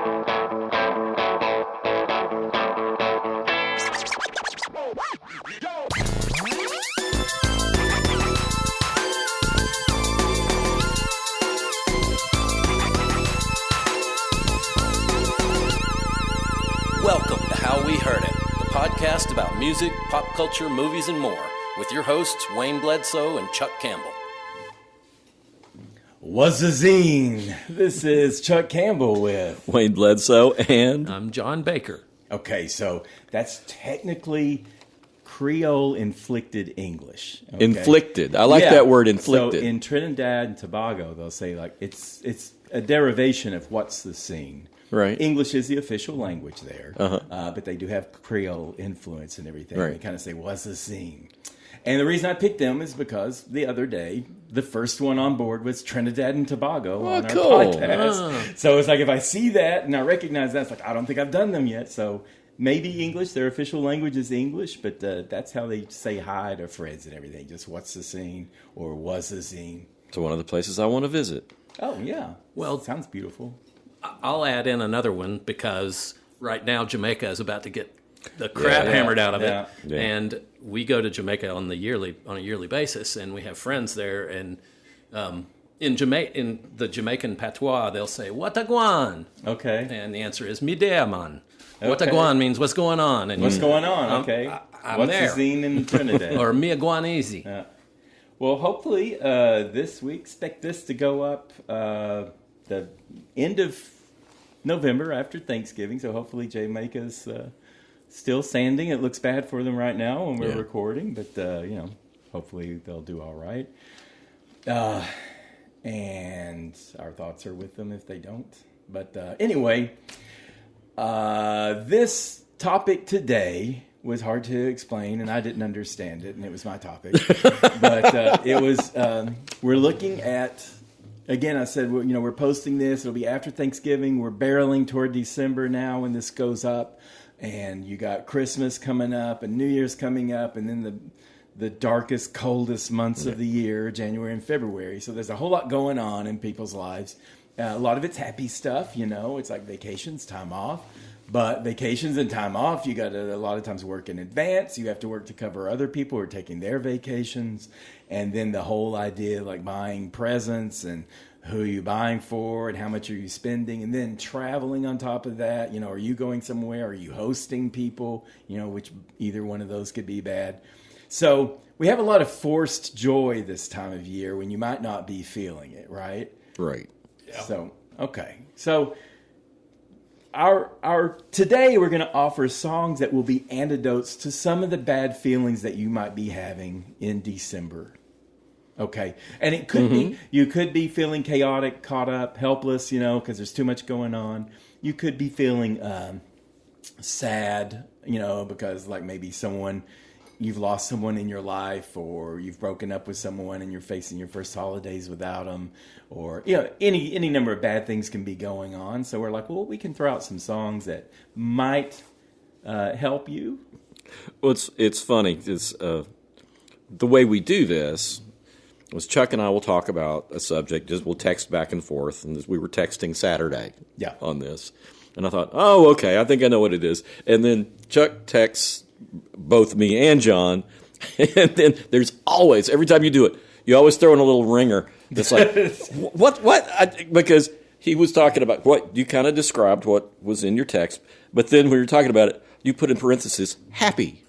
Welcome to How We Heard It, the podcast about music, pop culture, movies, and more, with your hosts Wayne Bledsoe and Chuck Campbell. What's a zine? This is Chuck Campbell with Wayne Bledsoe, and I'm John Baker. Okay, so that's technically Creole-inflicted English. Okay? inflicted. I like that word, inflicted. So in Trinidad and Tobago, they'll say like it's a derivation of what's the scene. Right. English is the official language there, but they do have Creole influence and everything. Right. They kind of say, what's the scene? And the reason I picked them is because the other day, the first one on board was Trinidad and Tobago on our cool. podcast. So it's like, if I see that and I recognize that, it's like, I don't think I've done them yet. So maybe English, their official language is English, but that's how they say hi to friends and everything. Just what's the scene or was the scene. It's one of the places I want to visit. Oh, yeah. Well, sounds beautiful. I'll add in another one because right now Jamaica is about to get the crap hammered out of it. Yeah. And we go to Jamaica on a yearly basis, and we have friends there. And in the Jamaican patois, they'll say "Wataguan," Okay. and the answer is "Mi dea man." Okay. Wataguan means "What's going on?" And What's going on? Okay. I'm what's there. the scene in Trinidad? or "Mi aguan easy." Yeah. Well, hopefully this week, expect this to go up the end of November after Thanksgiving. So hopefully Jamaica's still sanding. It looks bad for them right now when we're recording, but hopefully they'll do all right. And our thoughts are with them if they don't. But anyway, this topic today was hard to explain, and I didn't understand it, and it was my topic. But it was, we're looking at, again, I said, we're posting this. It'll be after Thanksgiving. We're barreling toward December now when this goes up. And you got Christmas coming up and New Year's coming up, and then the darkest, coldest months of the year, January and February. So there's a whole lot going on in people's lives. A lot of it's happy stuff, It's like vacations, time off. But vacations and time off, you got to a lot of times work in advance. You have to work to cover other people who are taking their vacations. And then the whole idea of like buying presents and who are you buying for and how much are you spending, and then traveling on top of that. Are you going somewhere? Are you hosting people? Which either one of those could be bad. So we have a lot of forced joy this time of year when you might not be feeling it, right? Right. Yeah. So, okay. So our today we're going to offer songs that will be antidotes to some of the bad feelings that you might be having in December. Okay. And it could be, you could be feeling chaotic, caught up, helpless, because there's too much going on. You could be feeling sad, because like maybe you've lost someone in your life, or you've broken up with someone and you're facing your first holidays without them, or, any number of bad things can be going on. So we're like, well, we can throw out some songs that might help you. Well, it's funny. It's the way we do this was Chuck and I will talk about a subject. Just we'll text back and forth, and we were texting Saturday on this. And I thought, oh, okay, I think I know what it is. And then Chuck texts both me and John, and then there's always, every time you do it, you always throw in a little ringer. It's like, what? Because he was talking about what you kind of described what was in your text, but then when you were talking about it, you put in parentheses, happy.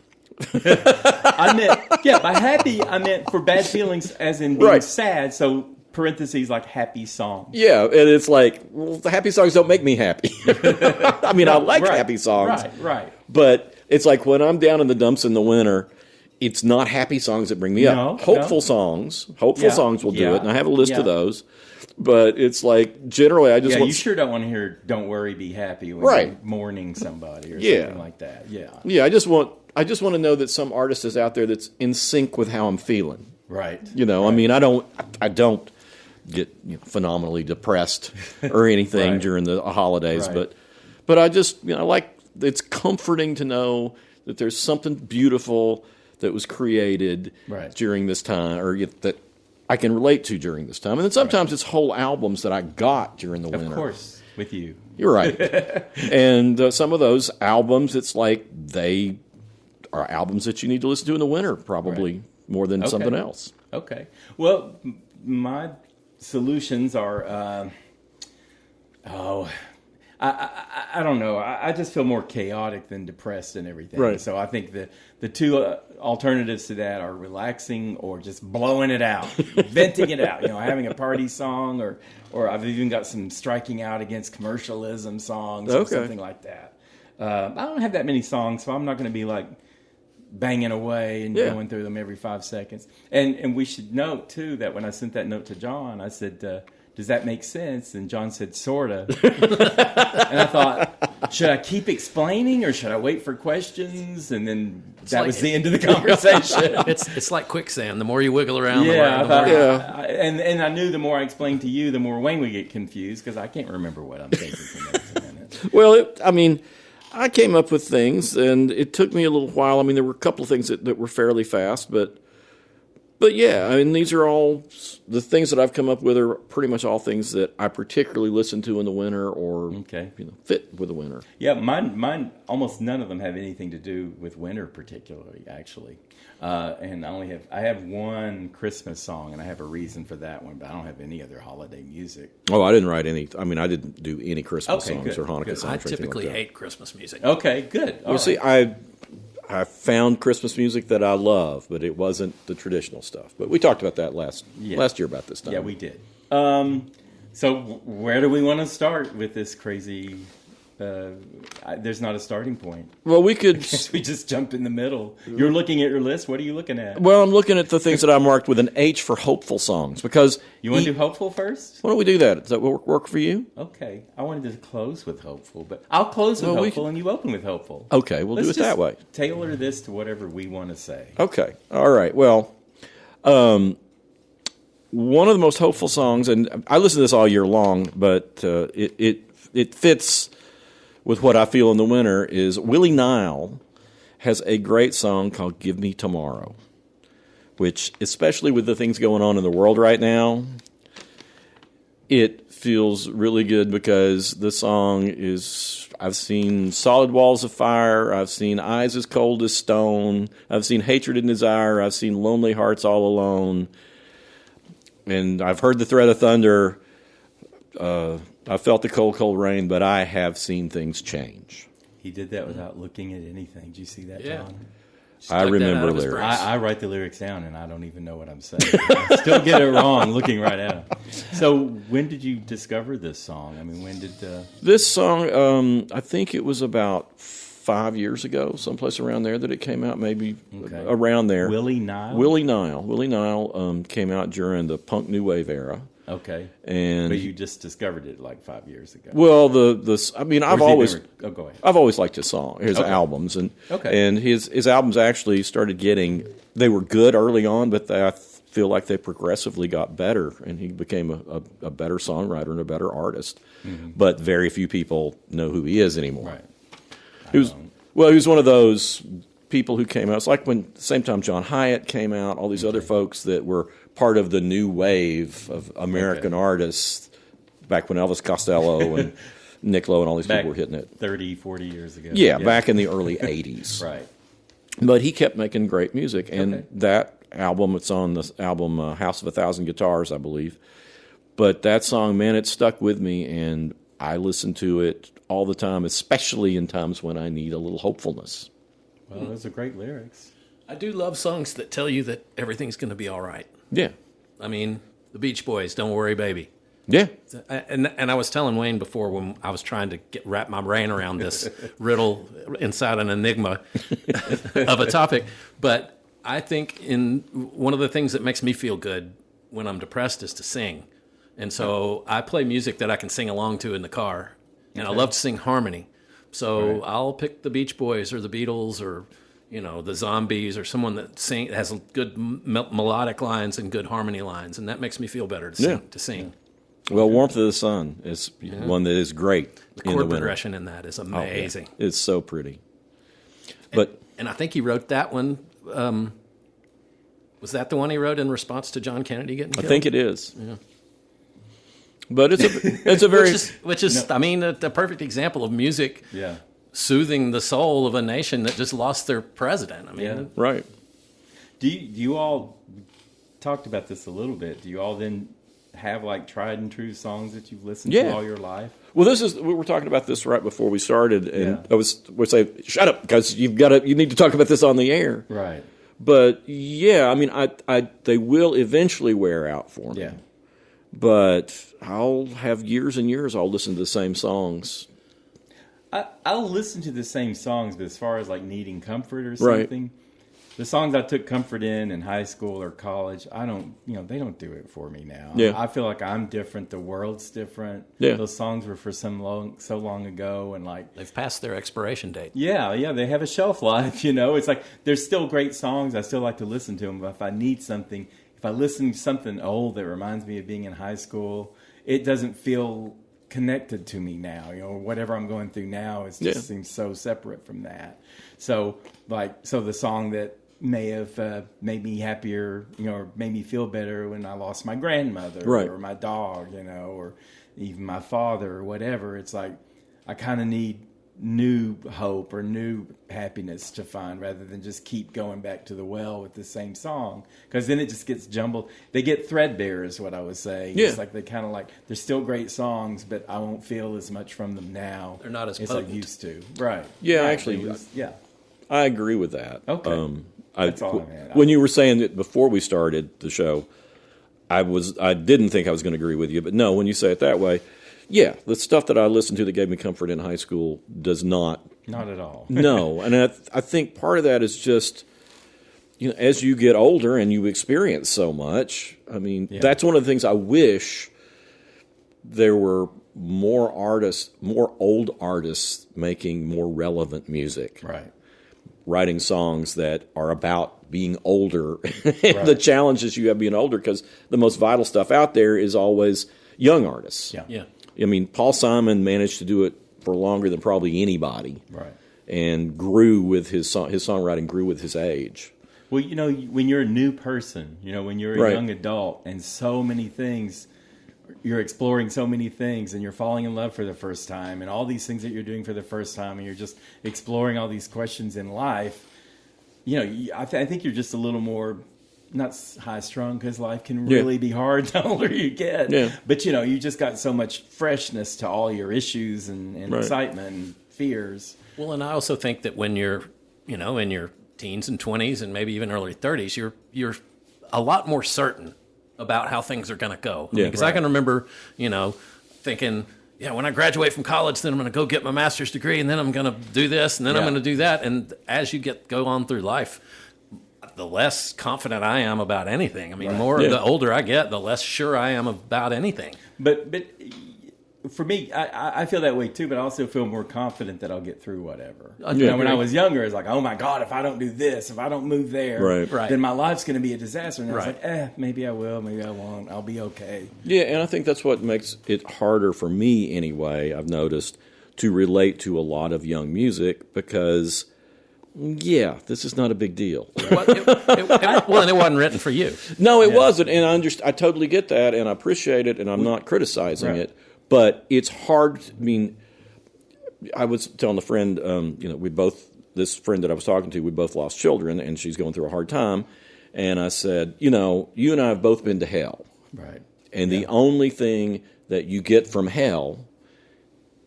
I meant, by happy, I meant for bad feelings as in being sad. So parentheses like happy songs. Yeah, and it's like, well, the happy songs don't make me happy. I mean, I like happy songs. Right. But it's like when I'm down in the dumps in the winter, it's not happy songs that bring me up. Hopeful songs will do it, and I have a list of those. But it's like, generally, I just want... you sure don't want to hear "Don't Worry, Be Happy" when you're mourning somebody or something like that. Yeah, I just want to know that some artist is out there that's in sync with how I'm feeling. Right. I mean, I don't get phenomenally depressed or anything during the holidays, but I just like, it's comforting to know that there's something beautiful that was created during this time, or that I can relate to during this time. And then sometimes it's whole albums that I got during the winter. Of course, with you. You're right. And some of those albums, it's like they are albums that you need to listen to in the winter, probably more than something else. Okay. Well, my solutions are, I don't know. I just feel more chaotic than depressed and everything. Right. So I think the two alternatives to that are relaxing or just blowing it out, venting it out. Having a party song, or I've even got some striking out against commercialism songs or something like that. I don't have that many songs, so I'm not going to be like banging away and going through them every 5 seconds. And we should note too that when I sent that note to John, I said, does that make sense? And John said, sorta. And I thought, should I keep explaining or should I wait for questions? And then that was the end of the conversation. It's like quicksand. The more you wiggle around, and I knew the more I explained to you, the more Wayne would get confused because I can't remember what I'm thinking for next minute. Well, I came up with things, and it took me a little while. I mean, there were a couple of things that were fairly fast, but yeah, I mean, these are all the things that I've come up with are pretty much all things that I particularly listen to in the winter or fit with the winter. Yeah, mine almost none of them have anything to do with winter particularly, actually. And I have one Christmas song, and I have a reason for that one, but I don't have any other holiday music. Oh, I didn't write any. I mean, I didn't do any Christmas songs or Hanukkah songs. I typically hate Christmas music. Okay, good. Well, see, I found Christmas music that I love, but it wasn't the traditional stuff. But we talked about that last year about this time. Yeah, we did. So where do we want to start with this crazy... there's not a starting point. Well, we could... we just jump in the middle. You're looking at your list. What are you looking at? Well, I'm looking at the things that I marked with an H for hopeful songs because... You want to do hopeful first? Why don't we do that? Does that work for you? Okay. I wanted to close with hopeful, but I'll close with hopeful and you open with hopeful. Okay, we'll do it that way. Tailor this to whatever we want to say. Okay. All right. Well, one of the most hopeful songs, and I listen to this all year long, but it fits... with what I feel in the winter is Willie Nile has a great song called Give Me Tomorrow, which, especially with the things going on in the world right now, it feels really good because the song is, I've seen Solid Walls of Fire, I've seen Eyes as Cold as Stone, I've seen Hatred and Desire, I've seen Lonely Hearts All Alone, and I've heard the Threat of Thunder, I felt the cold, cold rain, but I have seen things change. He did that without looking at anything. Did you see that, John? I remember lyrics. I write the lyrics down, and I don't even know what I'm saying. I still get it wrong looking right at them. So when did you discover this song? I mean, when did... This song, I think it was about 5 years ago, someplace around there that it came out, maybe around there. Willie Nile? Willie Nile came out during the punk new wave era. Okay, but you just discovered it like 5 years ago. Well, I've always go ahead. I've always liked his albums, and his albums actually started getting, they were good early on, but I feel like they progressively got better, and he became a better songwriter and a better artist. Mm-hmm. But very few people know who he is anymore. Right. He was one of those people who came out. It's like when same time John Hyatt came out, all these other folks that were part of the new wave of American artists back when Elvis Costello and Nick Lowe and all these people were hitting it. 30, 40 years ago. Yeah, back in the early 80s. Right. But he kept making great music. And that album, it's on the album House of a Thousand Guitars, I believe. But that song, man, it stuck with me, and I listen to it all the time, especially in times when I need a little hopefulness. Well, those are great lyrics. I do love songs that tell you that everything's going to be all right. Yeah. I mean, the Beach Boys, Don't Worry, Baby. Yeah. And I was telling Wayne before when I was trying to wrap my brain around this riddle inside an enigma of a topic. But I think one of the things that makes me feel good when I'm depressed is to sing. And so I play music that I can sing along to in the car. And I love to sing harmony. So I'll pick the Beach Boys or the Beatles or... the Zombies or someone that has good melodic lines and good harmony lines, and that makes me feel better to sing. Well, Warmth of the Sun is one that is great. The chord progression in that is amazing. Oh, yeah. It's so pretty. And I think he wrote that one. Was that the one he wrote in response to John Kennedy getting killed? I think it is. Yeah. But it's a very which is I mean, the perfect example of music soothing the soul of a nation that just lost their president. I mean, right. Do you all talked about this a little bit? Do you all then have like tried and true songs that you've listened to all your life? Well, we were talking about this right before we started, and I would say, "Shut up," because you need to talk about this on the air, right? But I mean, they will eventually wear out for me. Yeah. But I'll have years and years. I'll listen to the same songs. I'll listen to the same songs, but as far as like needing comfort or something, the songs I took comfort in high school or college, I don't, they don't do it for me now. Yeah. I feel like I'm different. The world's different. Yeah. Those songs were for so long ago, and like they've passed their expiration date. Yeah, they have a shelf life. It's like there's still great songs. I still like to listen to them, but if I need something, if I listen to something old that reminds me of being in high school, it doesn't feel connected to me now. Whatever I'm going through now just seems so separate from that. So the song that may have made me happier, or made me feel better when I lost my grandmother or my dog, or even my father or whatever. It's like I kind of need new hope or new happiness to find, rather than just keep going back to the well with the same song, because then it just gets jumbled. They get threadbare is what I was saying. It's like they kind of like, they're still great songs, but I won't feel as much from them now. They're not as I used to. Right. Yeah, right. Actually, I agree with that. Okay. That's all I had. When you were saying that before we started the show, I didn't think I was going to agree with you, but no, when you say it that way, the stuff that I listened to that gave me comfort in high school does not. Not at all. No, and I think part of that is just, as you get older and you experience so much, I mean, that's one of the things I wish there were more old artists making more relevant music. Right. Writing songs that are about being older and the challenges you have being older, because the most vital stuff out there is always young artists. Yeah. I mean, Paul Simon managed to do it for longer than probably anybody. Right. And grew with his songwriting grew with his age. Well, when you're a new person, when you're a young adult, and so many things, you're exploring so many things, and you're falling in love for the first time, and all these things that you're doing for the first time, and you're just exploring all these questions in life. I think you're just a little more, not high strung, because life can really be hard the older you get. Yeah. But you just got so much freshness to all your issues and excitement and fears. Well, and I also think that when you're, in your teens and 20s and maybe even early 30s, you're a lot more certain about how things are going to go. Because I can remember, thinking, when I graduate from college, then I'm going to go get my master's degree, and then I'm going to do this, and then I'm going to do that. And as you go on through life, the less confident I am about anything. I mean, the older I get, the less sure I am about anything. But for me, I feel that way too, but I also feel more confident that I'll get through whatever. When I was younger, it's like, oh my God, if I don't do this, if I don't move there, then my life's going to be a disaster. And I was like, maybe I will, maybe I won't. I'll be okay. Yeah, and I think that's what makes it harder for me anyway, I've noticed, to relate to a lot of young music, because this is not a big deal. Well, and it wasn't written for you. No, it wasn't, and I totally get that, and I appreciate it, and I'm not criticizing it. But it's hard. I mean, I was telling a friend, this friend that I was talking to, we both lost children, and she's going through a hard time. And I said, you and I have both been to hell. Right. And the only thing that you get from hell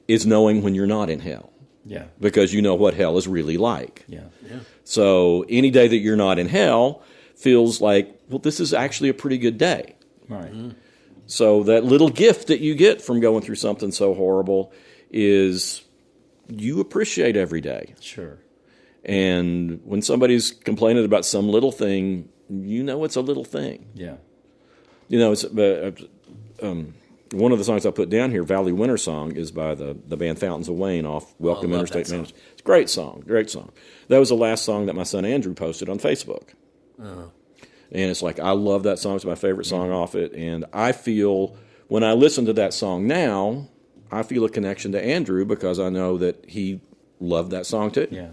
is knowing when you're not in hell. Yeah. Because you know what hell is really like. Yeah. So any day that you're not in hell feels like, well, this is actually a pretty good day. Right. Mm-hmm. So that little gift that you get from going through something so horrible is you appreciate every day. Sure. And when somebody's complaining about some little thing, it's a little thing. Yeah. It's one of the songs I put down here, Valley Winter Song, is by the band Fountains of Wayne off Welcome Interstate Management. It's a great song. That was the last song that my son Andrew posted on Facebook. Oh. And it's like, I love that song. It's my favorite song off it. And I feel, when I listen to that song now, I feel a connection to Andrew, because I know that he loved that song too. Yeah.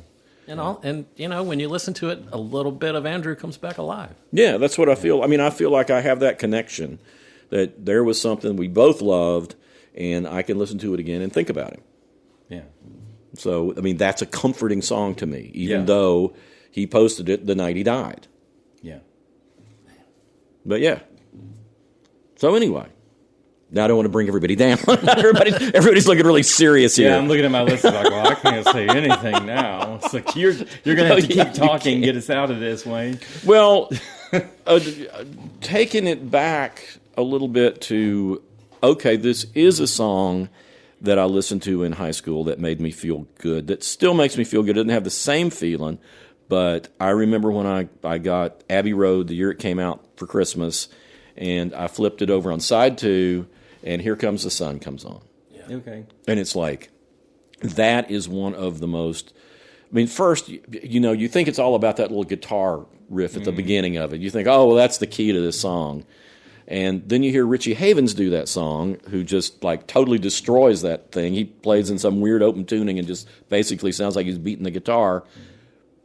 And when you listen to it, a little bit of Andrew comes back alive. Yeah, that's what I feel. I mean, I feel like I have that connection. that there was something we both loved, and I can listen to it again and think about him. Yeah. So, I mean, that's a comforting song to me, even Yeah. though he posted it the night he died. Yeah. But yeah. So anyway, now I don't want to bring everybody down. everybody's looking really serious here. Yeah, I'm looking at my list. It's like, well, I can't say anything now. It's like you're going to have to keep talking, get us out of this, Wayne. Well, taking it back a little bit to, okay, this is a song that I listened to in high school that made me feel good, that still makes me feel good. It didn't have the same feeling, but I remember when I got Abbey Road the year it came out for Christmas, and I flipped it over on side 2, and Here Comes the Sun comes on. Yeah. Okay. And it's like, that is one of the most, I mean, first, you think it's all about that little guitar riff at the beginning of it. You think, oh, well, that's the key to this song. And then you hear Richie Havens do that song, who just like totally destroys that thing. He plays in some weird open tuning and just basically sounds like he's beating the guitar.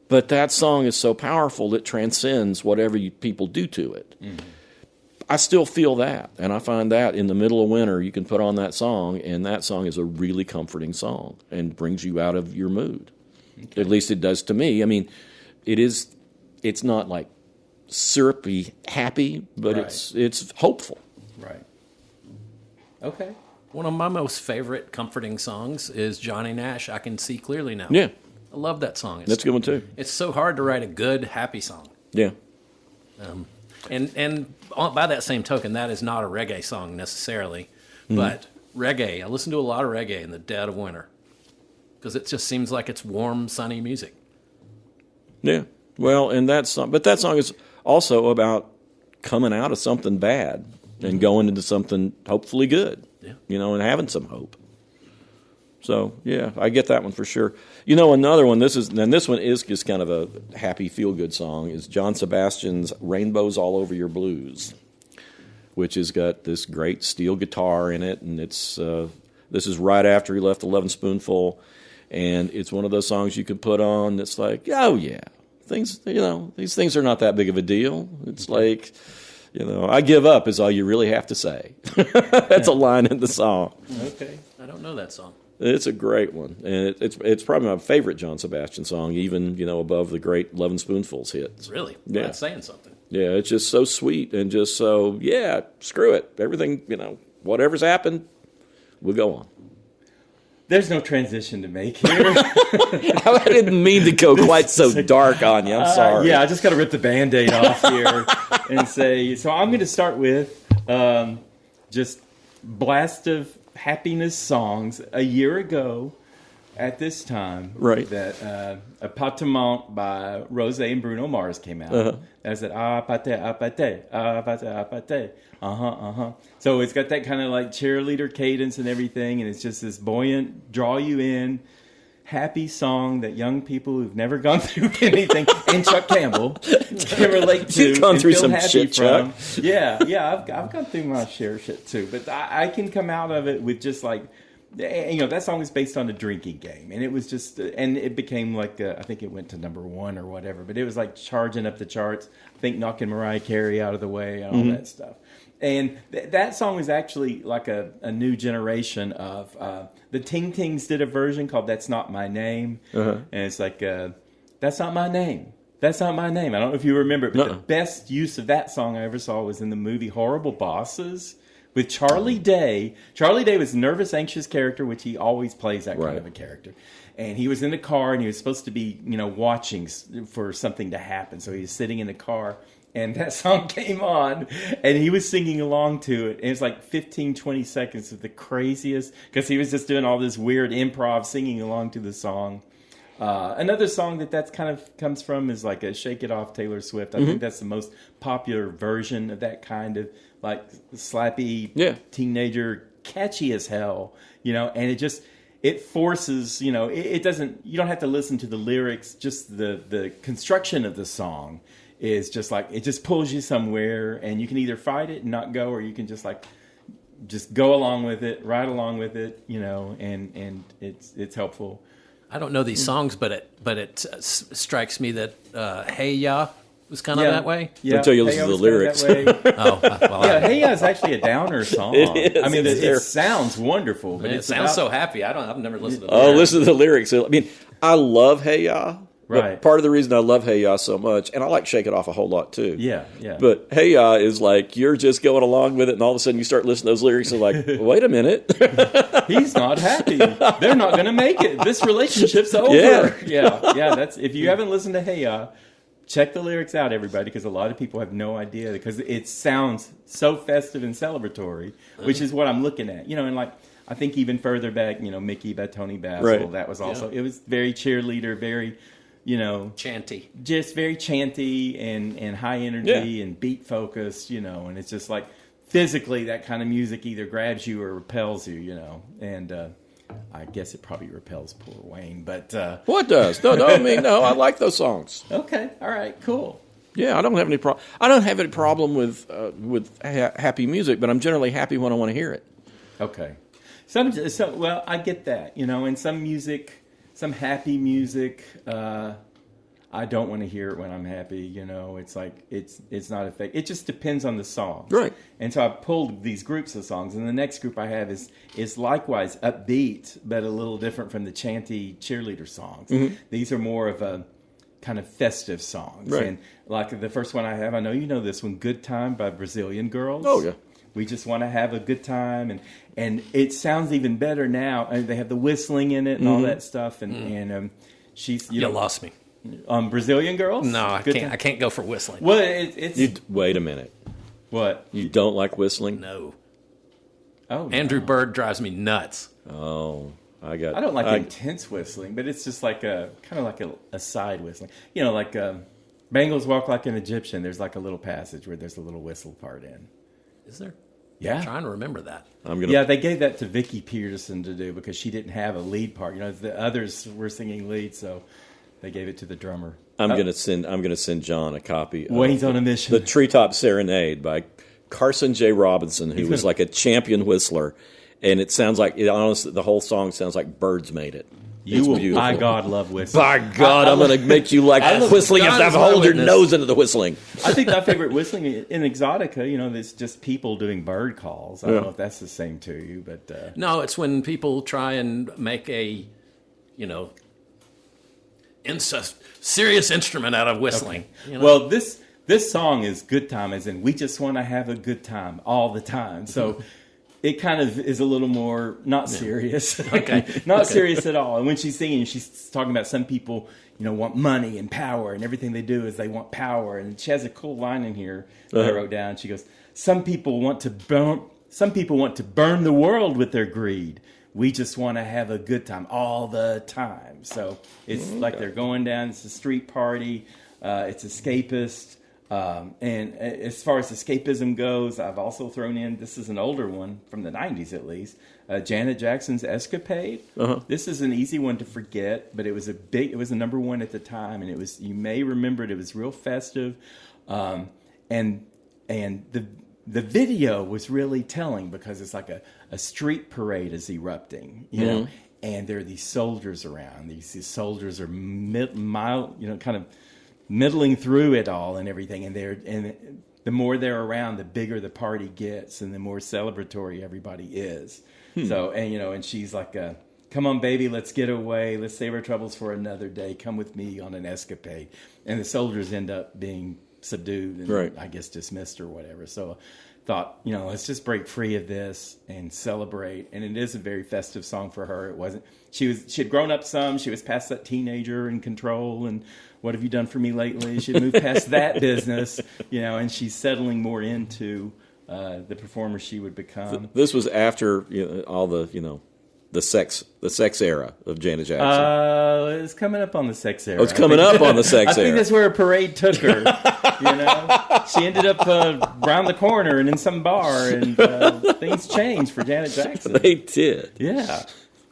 But that song is so powerful it transcends whatever people do to it. Mm-hmm. I still feel that, and I find that in the middle of winter you can put on that song, and that song is a really comforting song and brings you out of your mood. Okay. At least it does to me. I mean, it's not like syrupy happy, but right. it's hopeful. Right. Okay. One of my most favorite comforting songs is Johnny Nash, I Can See Clearly Now. Yeah. I love that song. That's a good one too. It's so hard to write a good, happy song. Yeah. And by that same token, that is not a reggae song necessarily, but reggae. I listen to a lot of reggae in the dead of winter because it just seems like it's warm, sunny music. Yeah. Well, and that song is also about coming out of something bad and going into something hopefully good. Yeah. And having some hope. So, yeah, I get that one for sure. Another one, this one is just kind of a happy, feel-good song, is John Sebastian's Rainbows All Over Your Blues, which has got this great steel guitar in it, and this is right after he left 11 Spoonful, and it's one of those songs you can put on that's like, oh, yeah, these things are not that big of a deal. It's like, I give up is all you really have to say. That's a line in the song. Okay, I don't know that song. It's a great one, and it's probably my favorite John Sebastian song, even above the great 11 Spoonfuls hits. Really? Yeah. That's saying something. Yeah, it's just so sweet and just so, yeah, screw it. Everything, whatever's happened, we'll go on. There's no transition to make here. I didn't mean to go quite so dark on you. I'm sorry. Yeah, I just got to rip the Band-Aid off here and say, so I'm going to start with just blast of happiness songs. A year ago at this time, right, that Appartement by Rose and Bruno Mars came out. Uh-huh. That's it. Apate. So it's got that kind of like cheerleader cadence and everything, and it's just this buoyant, draw you in, happy song that young people who've never gone through anything, and Chuck Campbell can relate to. You've gone through some shit, from. Chuck. Yeah, I've gone through my share of shit too, but I can come out of it with just like, that song was based on a drinking game, and it was just, and it became like, I think it went to number 1 or whatever, but it was like charging up the charts. I think knocking Mariah Carey out of the way and all that stuff. And that song was actually like a new generation of, the Ting Tings did a version called That's Not My Name. Uh-huh. And it's like, that's not my name. That's not my name. I don't know if you remember it, but the best use of that song I ever saw was in the movie Horrible Bosses with Charlie Day. Charlie Day was a nervous, anxious character, which he always plays that kind of a character. And he was in the car, and he was supposed to be, watching for something to happen. So he was sitting in the car, and that song came on, and he was singing along to it. And it was like 15, 20 seconds of the craziest, because he was just doing all this weird improv, singing along to the song. Another song that kind of comes from is like a Shake It Off Taylor Swift. I think that's the most popular version of that kind of like slappy teenager, catchy as hell, and it forces, it doesn't, you don't have to listen to the lyrics, just the construction of the song is just like, it just pulls you somewhere, and you can either fight it and not go, or you can just go along with it, ride along with it, and it's helpful. I don't know these songs, but it strikes me that Hey Ya was kind of that way. Yeah, Until you listen to the lyrics. Hey Ya is actually a downer song. It is. I mean, it sounds wonderful, but it sounds so happy. I've never listened to the lyrics. Listen to the lyrics. I mean, I love Hey Ya. Right. Part of the reason I love Hey Ya so much, and I like Shake It Off a whole lot too. Yeah. But Hey Ya is like, you're just going along with it, and all of a sudden you start listening to those lyrics, and like, wait a minute. He's not happy. They're not going to make it. This relationship's over. Yeah. That's if you haven't listened to Hey Ya, check the lyrics out, everybody, because a lot of people have no idea because it sounds so festive and celebratory, which is what I'm looking at. And like I think even further back, Mickey by Tony Basil, right. That was also it was very cheerleader, very chanty, just very chanty and high energy and beat focused, and it's just like physically that kind of music either grabs you or repels you, and I guess it probably repels poor Wayne, but what does? No, I like those songs. Okay, all right, cool. Yeah, I don't have any problem. I don't have any problem with happy music, but I'm generally happy when I want to hear it. Okay, well, I get that, and some music. Some happy music, I don't want to hear it when I'm happy. It's like it's not a fake. It just depends on the song, right? And so I pulled these groups of songs, and the next group I have is likewise upbeat, but a little different from the chanty cheerleader songs. Mm-hmm. These are more of a kind of festive songs, right. And like the first one I have, I know you know this one, "Good Time" by Brazilian Girls. Oh yeah. We just want to have a good time, and it sounds even better now. And they have the whistling in it and all that stuff. And she's you lost me. Brazilian Girls. No, I can't. I can't go for whistling. Well, it's wait a minute. What you don't like whistling? No. Oh, Andrew Bird drives me nuts. Oh, I don't like intense whistling, but it's just like a kind of like a side whistling. Like Bengals Walk Like an Egyptian. There's like a little passage where there's a little whistle part in. Is there? Yeah. I'm trying to remember that. Yeah, they gave that to Vicki Peterson to do because she didn't have a lead part. The others were singing lead, so they gave it to the drummer. I'm gonna send John a copy of Wayne's on a mission. The Treetop Serenade by Carson J. Robinson, who was like a champion whistler. And it sounds like, honestly, the whole song sounds like birds made it. You will, by God, love whistling. By God, I'm going to make you like whistling and have to hold your nose into the whistling. I think my favorite whistling in Exotica, there's just people doing bird calls. I don't know if that's the same to you, but... No, it's when people try and make a, serious instrument out of whistling. Okay. Well, this song is good time, as in we just want to have a good time all the time. So... It kind of is a little more not serious. Okay. Not serious at all. And when she's singing, she's talking about some people, want money and power, and everything they do is they want power. And she has a cool line in here that I wrote down. She goes, some people want to burn the world with their greed. We just want to have a good time all the time. So it's like they're going down. It's a street party. It's escapist. And as far as escapism goes, I've also thrown in, this is an older one from the 90s at least, Janet Jackson's Escapade. Uh-huh. This is an easy one to forget, but it was a number one at the time, and you may remember it was real festive. And the video was really telling because it's like a street parade is erupting, you know, and there are these soldiers around. These soldiers are kind of middling through it all and everything, and the more they're around, the bigger the party gets, and the more celebratory everybody is. So, and she's like, "Come on, baby, let's get away. Let's save our troubles for another day. Come with me on an escapade." And the soldiers end up being subdued and I guess dismissed or whatever. So, thought, let's just break free of this and celebrate. And it is a very festive song for her. It wasn't. She had grown up some. She was past that teenager in control and what have you done for me lately? She had moved past that business, and she's settling more into the performer she would become. This was after all the sex era of Janet Jackson. It's coming up on the sex era. Oh, it's coming up on the sex era. I think that's where a parade took her. She ended up around the corner and in some bar, and things changed for Janet Jackson. They did. Yeah.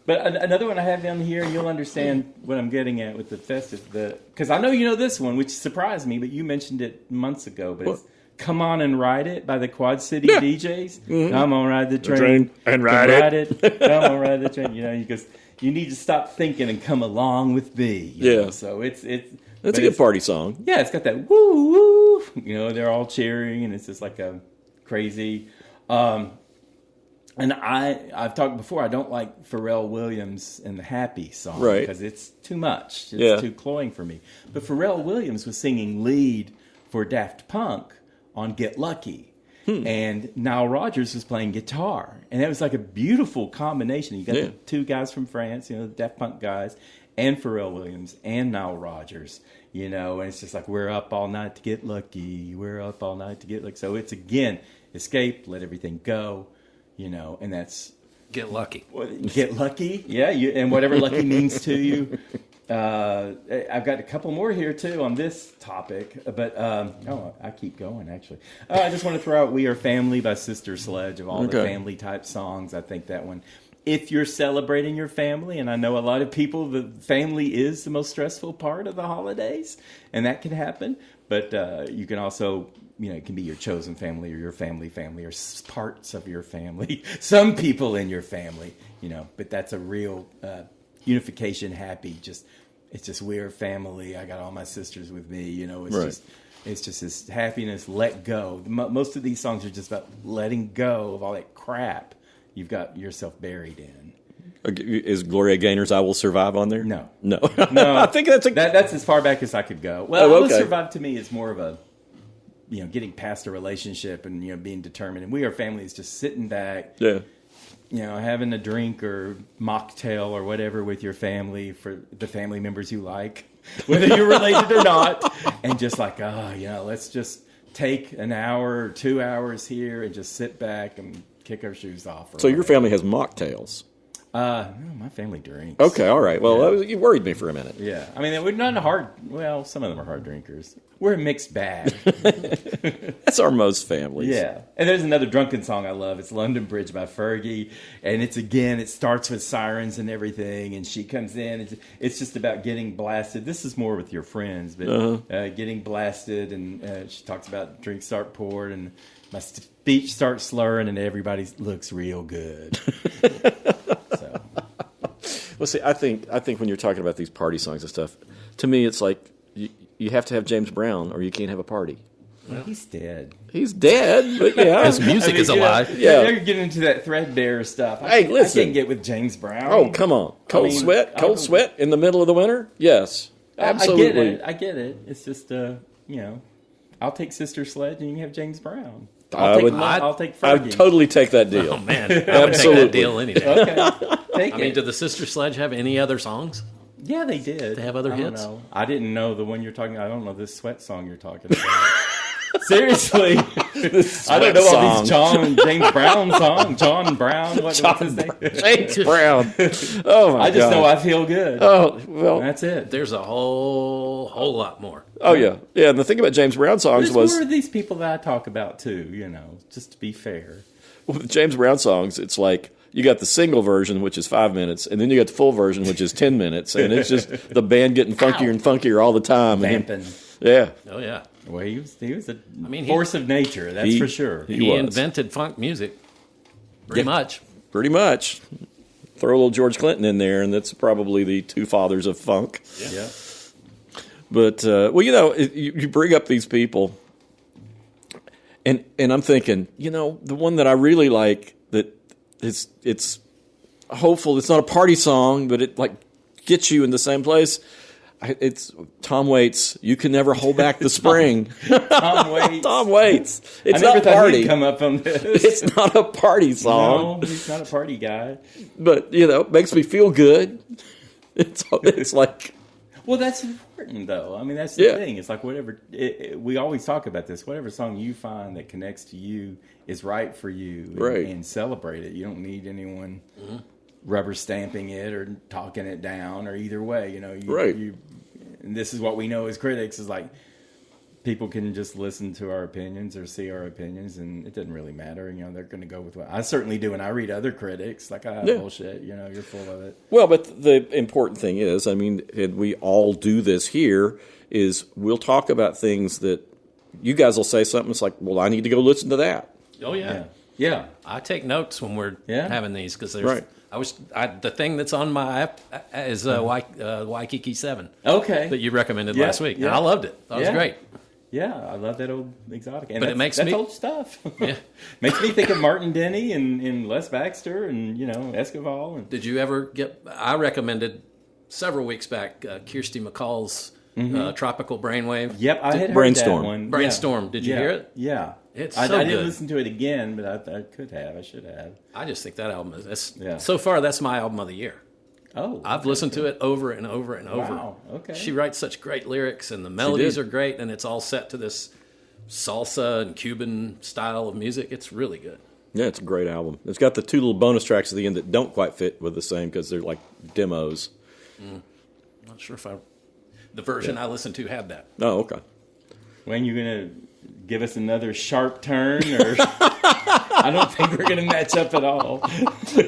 But another one I have down here, and you'll understand what I'm getting at with the festive. Because I know you know this one, which surprised me, but you mentioned it months ago. But it's "Come On and Ride It" by the Quad City DJs. Mm-hmm. Come on, ride the train and ride it. Come on, ride the train. Because you need to stop thinking and come along with me. You know? So it's That's a good party song. Yeah, it's got that woo woo. You know, they're all cheering, and it's just like a crazy. And I've talked before. I don't like Pharrell Williams and the Happy song because it's too much. It's too cloying for me. But Pharrell Williams was singing lead for Daft Punk on Get Lucky. And Nile Rodgers was playing guitar. And it was like a beautiful combination. You got the two guys from France, the Daft Punk guys, and Pharrell Williams and Nile Rodgers, and it's just like, we're up all night to get lucky. We're up all night to get lucky. So it's, again, escape, let everything go, and that's... Get lucky. Get lucky, yeah, and whatever lucky means to you. I've got a couple more here, too, on this topic. But, I keep going, actually. I just want to throw out We Are Family by Sister Sledge, of all the family-type songs. I think that one. If you're celebrating your family, and I know a lot of people, the family is the most stressful part of the holidays, and that can happen. But you can also, it can be your chosen family or your family or parts of your family, some people in your family, But that's a real unification, happy, it's just we're family. I got all my sisters with me, It's just this happiness, let go. Most of these songs are just about letting go of all that crap you've got yourself buried in. Is Gloria Gaynor's "I Will Survive" on there? No. I think that's as far back as I could go. Well, "I Will Survive" to me is more of a, getting past a relationship and being determined. And We Are Family is just sitting back, having a drink or mocktail or whatever with your family, for the family members you like, whether you're related or not, and just like, let's just take an hour or 2 hours here and just sit back and kick our shoes off. So your family has mocktails? No, my family drinks. Okay, all right. Well, you worried me for a minute. Yeah. I mean, we're not well, some of them are hard drinkers. We're a mixed bag. That's our most families. Yeah. And there's another drunken song I love. It's London Bridge by Fergie. And it starts with sirens and everything. And she comes in. It's just about getting blasted. This is more with your friends, but getting blasted. And she talks about drinks start poured and my speech starts slurring and everybody looks real good. Well, see, I think when you're talking about these party songs and stuff, to me it's like you have to have James Brown or you can't have a party. Well, he's dead. He's dead, but yeah. His music is alive. You're getting into that threadbare stuff. Listen. I can't get with James Brown. Oh, come on. Cold sweat in the middle of the winter? Yes. Absolutely. I get it. It's just, I'll take Sister Sledge and you can have James Brown. I'll take Fergie. I'd totally take that deal. Oh, man. I would take that deal any day. Okay. Did the Sister Sledge have any other songs? Yeah, they did. They have other hits? I didn't know the one you're talking about. I don't know this sweat song you're talking about. Seriously. I don't know all these James Brown songs. John Brown. What's his name? James Brown. Oh, my God. I just know I feel good. Oh, well. That's it. There's a whole lot more. Oh, yeah. Yeah, and the thing about James Brown songs There's more of these people that I talk about, too, just to be fair. Well, with James Brown songs, it's like you got the single version, which is 5 minutes, and then you got the full version, which is 10 minutes, and it's just the band getting funkier and funkier all the time. Vamping. Yeah. Oh, yeah. Well, he was a force of nature, that's for sure. He invented funk music, pretty much. Pretty much. Throw a little George Clinton in there, and that's probably the two fathers of funk. Yeah. But, you bring up these people, and I'm thinking, the one that I really like, that it's hopeful, it's not a party song, but it, gets you in the same place. It's Tom Waits. You can never hold back the spring. Tom Waits. Tom Waits. It's I never not thought party. He'd come up on this. It's not a party song. No, he's not a party guy. But it makes me feel good. It's like. Well, that's important, though. I mean, that's the thing. It's like whatever. We always talk about this. Whatever song you find that connects to you is right for you, and celebrate it. You don't need anyone. Mm-hmm. Rubber stamping it or talking it down or either way, and this is what we know as critics is like people can just listen to our opinions or see our opinions and it doesn't really matter. They're going to go with what I certainly do when I read other critics like, bullshit, you're full of it. Well, but the important thing is, and we all do this here, is we'll talk about things that you guys will say something. It's like, well, I need to go listen to that. Oh, yeah. Yeah. I take notes when we're having these because there's The thing that's on my app is Waikiki 7. Okay. That you recommended Yeah, last week. yeah. And I loved it. That was Yeah. great. Yeah, I love that old exotic. And But it makes that's me- old stuff. Yeah. Makes me think of Martin Denny and Les Baxter and, Esquivel. And, Did you ever I recommended several weeks back Kirsty McCall's Tropical Brainwave. yep, I had heard Brainstorm. that one. Brainstorm. Yeah. Did you Yeah. hear it? Yeah. It's I so didn't good. listen to it again, but I could have. I should have. I just think that album Yeah. so far that's my album of the year. Oh. I've listened to it over and over and over. Wow, okay. She writes such great lyrics, and the melodies did. are great, and it's all set to this salsa and Cuban style of music. It's really good. Yeah, it's a great album. It's got the 2 little bonus tracks at the end that don't quite fit with the same because they're like demos. Not sure if the version I listened to had that. Oh, okay. When you going to give us another sharp turn? Or I don't think we're going to match up at all.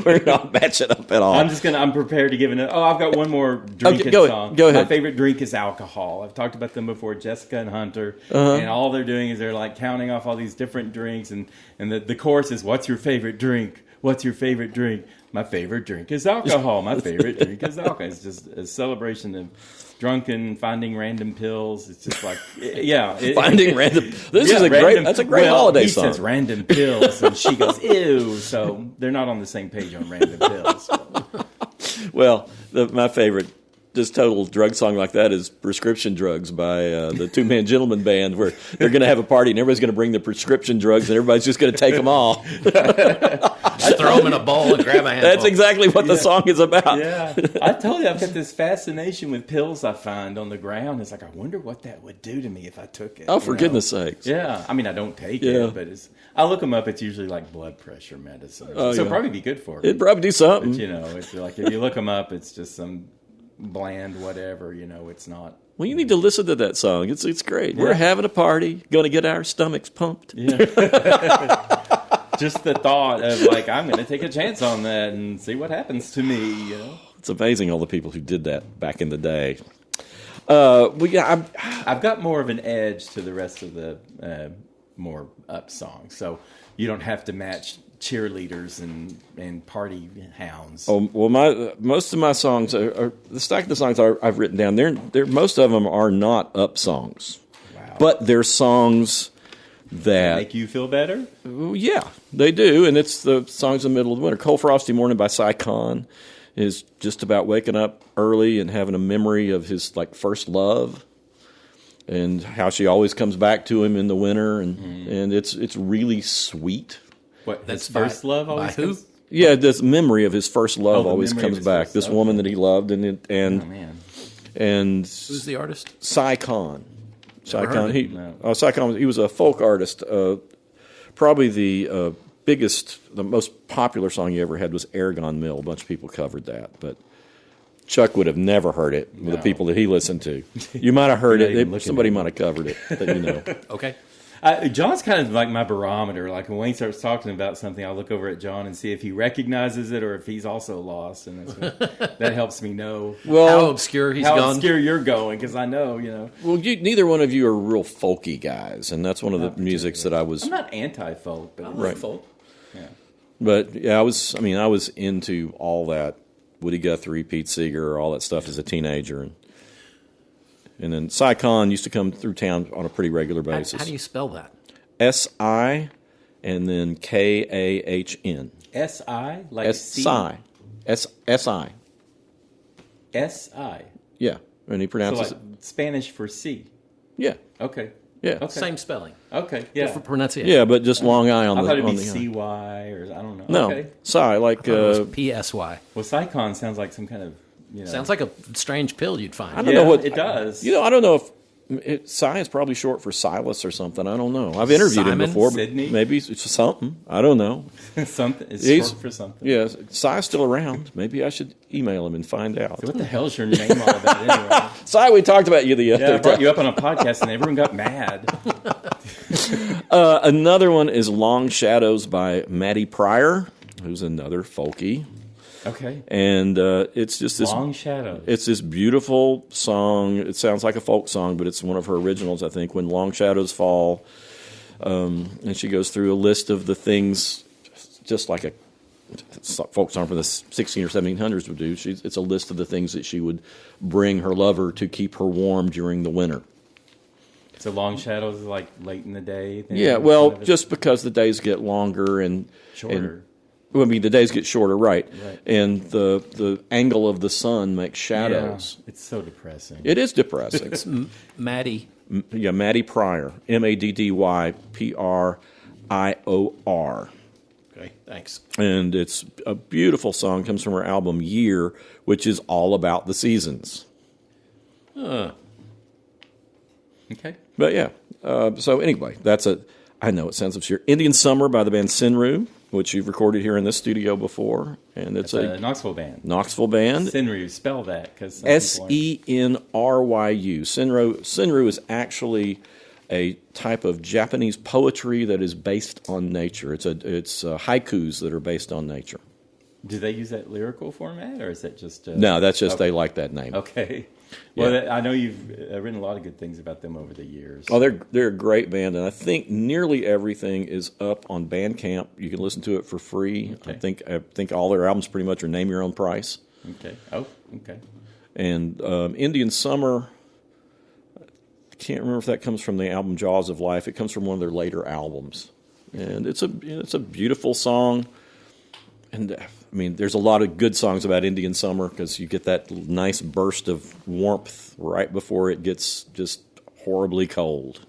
We're not matching up at all. I'm prepared to give another. Oh, I've got one more drinking go song. go ahead. My favorite drink is alcohol. I've talked about them before, Jessica and Hunter. And all they're doing is they're like counting off all these different drinks. And the chorus is, what's your favorite drink? What's your favorite drink? My favorite drink is alcohol. My favorite drink is alcohol. It's just a celebration of drunken, finding random pills. It's just like, yeah. Finding random. That's a great well, holiday he song. says random pills, and she goes, ew. So they're not on the same page on random pills. Well, my favorite, just total drug song like that is Prescription Drugs by the Two Man Gentleman Band, where they're going to have a party and everybody's going to bring the prescription drugs and everybody's just going to take them all. Just throw them in a bowl and grab a handful. That's exactly what the song is about. Yeah, I told you I've got this fascination with pills I find on the ground. It's like, I wonder what that would do to me if I took it. Oh, for goodness sakes. Yeah, I mean, I don't take Yeah. it, but I look them up. It's usually like blood pressure medicine. Oh, so yeah. it'd probably be good for me. It'd probably do something. But, it's like if you look them up, it's just some bland whatever. It's not. Well, you need to listen to that song. It's great. We're having a party, going to get our stomachs pumped. Yeah. Just the thought of like, I'm going to take a chance on that and see what happens to me. It's amazing all the people who did that back in the day. Well, yeah, I've got more of an edge to the rest of the more up songs, so you don't have to match cheerleaders and party hounds. Oh, well, most of my songs are the stack of the songs I've written down. They're most of them are not up songs, Wow. but they're songs that Make you feel better? yeah, they do, and it's the songs in the middle of the winter. Cold Frosty Morning by Cy Khan is just about waking up early and having a memory of his first love and how she always comes back to him in the winter, and it's really sweet. What? That's His first love by always who? comes? Yeah, this memory of his first love the always memory of comes his back. first This love. woman that he loved, and Oh man. Who's the artist? Cy Khan. Cy Never Khan. heard He, No. Cy Khan. He was a folk artist. Probably the the most popular song he ever had was "Aragon Mill." A bunch of people covered that, but Chuck would have never heard it with the No. people that he listened to. You might have heard You're not even it. looking Somebody at might have covered it. That you know. Okay. John's kind of like my barometer. Like when Wayne starts talking about something, I look over at John and see if he recognizes it or if he's also lost, and that helps me know How obscure he's how gone. obscure you're going, because I know. Well, neither one of you are real folky guys, and that's one of the musics that I was. I'm not anti-folk, but Right. Folk. yeah. But yeah, I was into all that Woody Guthrie, Pete Seeger, all that stuff as a teenager, and then Cy Khan used to come through town on a pretty regular basis. How do you spell that? S-I and then K-A-H-N. S-I? Like S-I. S-I. S-I. Yeah, and he So pronounces like Spanish for C. Yeah, Okay. yeah, Okay. Same spelling. Okay. Yeah. Different pronunciation. yeah, but just long I on I the thought it'd on be the C-Y or I don't know. No, Okay. Cy like It was PSY. Well, Psychon sounds like some kind of, Sounds like a strange pill you'd find. I don't know what it does. I don't know if Cy is probably short for Silas or something. I don't know. I've interviewed him Simon? before, but Sydney? maybe it's something. I don't know. something. It's He's- short for something. Yeah, Cy's still around. Maybe I should email him and find out. What the hell is your name all about anyway? Cy, we talked about you the Yeah, I other brought time. you up on a podcast and everyone got mad. Another one is Long Shadows by Matty Pryor, who's another folky. Okay. And it's just this Long Shadows. It's this beautiful song. It sounds like a folk song, but it's one of her originals, I think, When Long Shadows Fall. And she goes through a list of the things, just like a folks on from the 16 or 1700s would do. It's a list of the things that she would bring her lover to keep her warm during the winter. So long shadows like late in the day? Yeah, well, just because the days get longer and shorter. I mean, the days get shorter, right? And the angle of the sun makes shadows. Yeah, it's so depressing. It is depressing. It's Maddie. Yeah, Maddie Pryor. MADDYPRIOR. Okay, thanks. And it's a beautiful song. It comes from her album Year, which is all about the seasons. Okay. But yeah. So anyway, I know it sounds obscure. Indian Summer by the band Sinru, which you've recorded here in this studio before. And it's a Knoxville band. Knoxville band. Sinru, spell that. SENRYU. Sinru is actually a type of Japanese poetry that is based on nature. It's haikus that are based on nature. Do they use that lyrical format, or is that just... No, that's just they like that name. Okay. Well, I know you've written a lot of good things about them over the years. Oh, they're a great band, and I think nearly everything is up on Bandcamp. You can listen to it for free. Okay. I think all their albums pretty much are name your own price. Okay. Oh, okay. And Indian Summer, I can't remember if that comes from the album Jaws of Life. It comes from one of their later albums, and it's a beautiful song. And I mean, there's a lot of good songs about Indian Summer because you get that nice burst of warmth right before it gets just horribly cold.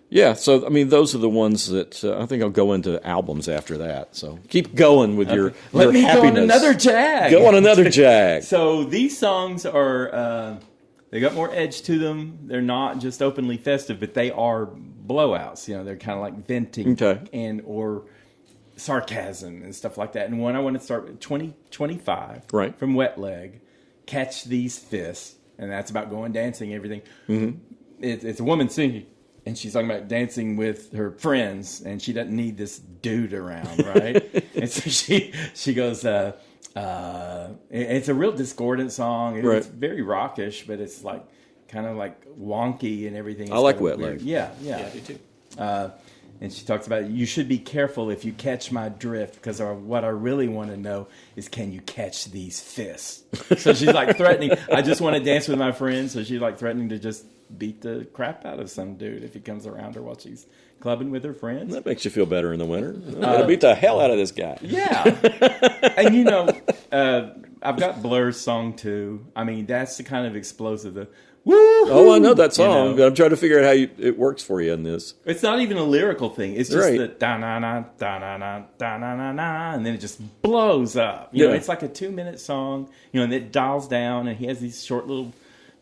Yeah, so I mean, those are the ones that I think I'll go into albums after that. So keep going with your Let me happiness. go on another jag. Go on another jag. So these songs are they got more edge to them. They're not just openly festive, but they are blowouts. You know, they're kind of like venting and or sarcasm and stuff like that. And one I want to start with 2025 from Wet Leg, Catch These Fists, and that's about going dancing, everything. Mm-hmm. It's a woman singing, and she's talking about dancing with her friends, and she doesn't need this dude around, right? And so she goes, it's a real discordant song. It's very rockish, but it's like kind of like wonky and everything. It's I like Wet weird. Leg. Yeah, I do too. And she talks about, you should be careful if you catch my drift, because what I really want to know is, can you catch these fists? So she's like threatening, I just want to dance with my friends. So she's like threatening to just beat the crap out of some dude if he comes around her while she's clubbing with her friends. That makes you feel better in the winter. I'm going to beat the hell out of this guy. Yeah. And you know, I've got Blur's song too. I mean, that's the kind of explosive, woo! Oh, I know that song, You know? but I'm trying to figure out how it works for you in this. It's not even a lyrical thing. It's just the da-na-na, da-na-na, da-na-na-na, and then it just blows up. You know, it's like a 2-minute song, you know, and it dials down, and he has these short little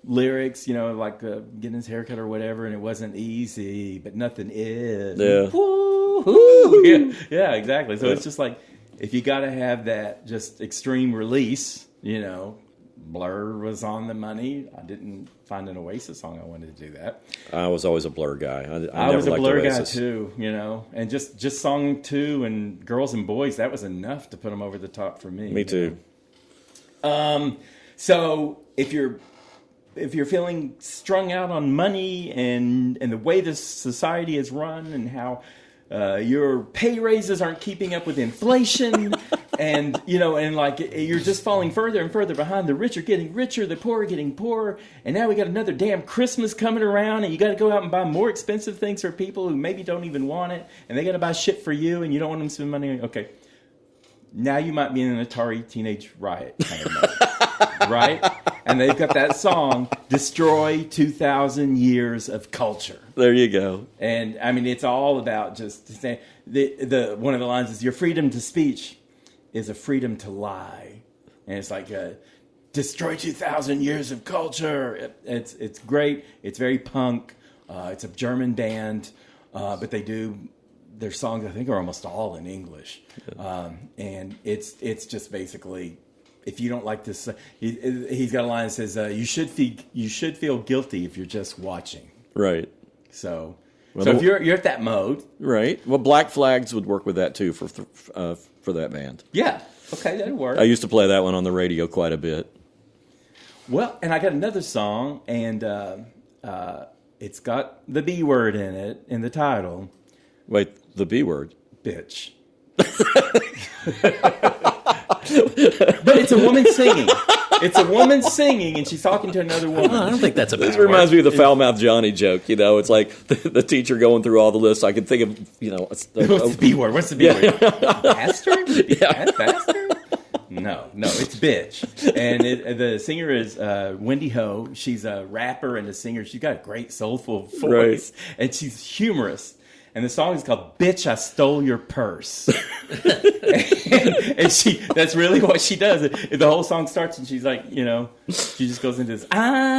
lyrics, you know, like getting his haircut or whatever, and it wasn't easy, but nothing is. Yeah. Woo! Yeah, exactly. So it's just like, if you got to have that just extreme release, you know, Blur was on the money. I didn't find an Oasis song I wanted to do that. I was always a Blur guy. I was never a liked Blur Oasis. guy too, you know, and just song 2 and Girls and Boys, that was enough to put them over the top for me. Me too. So if you're feeling strung out on money and the way this society is run and how your pay raises aren't keeping up with inflation, and you know, and like you're just falling further and further behind. The rich are getting richer, the poor are getting poorer, and now we got another damn Christmas coming around, and you got to go out and buy more expensive things for people who maybe don't even want it, and they got to buy shit for you, and you don't want them to spend money on. Okay, now you might be in an Atari Teenage Riot kind of mode, right? And they've got that song, Destroy 2,000 Years of Culture. There you go. And, I mean, it's all about just saying, one of the lines is, your freedom to speech is a freedom to lie. And it's like, destroy 2,000 years of culture. It's great. It's very punk. It's a German band, but they do, their songs, I think, are almost all in English. And it's just basically, if you don't like this, he's got a line that says, you should feel guilty if you're just watching. Right. So if you're at that mode, right. Well, Black Flags would work with that too for that band. Yeah. Okay, that'd work. I used to play that one on the radio quite a bit. Well, and I got another song, and it's got the B word in it in the title, Wait, the B word. Bitch. But it's a woman singing. It's a woman singing, and she's talking to another woman. I don't think that's a bad This reminds word. me of the foul-mouthed Johnny joke. It's like the teacher going through all the lists. I can think of, What's the B word? What's the B word? Bastard? Yeah. Bastard? No, it's bitch. And the singer is Wendy Ho. She's a rapper and a singer. She's got a great soulful voice, and she's humorous. And the song is called "Bitch, I Stole Your Purse." and that's really what she does. The whole song starts and she's like, she just goes into this, I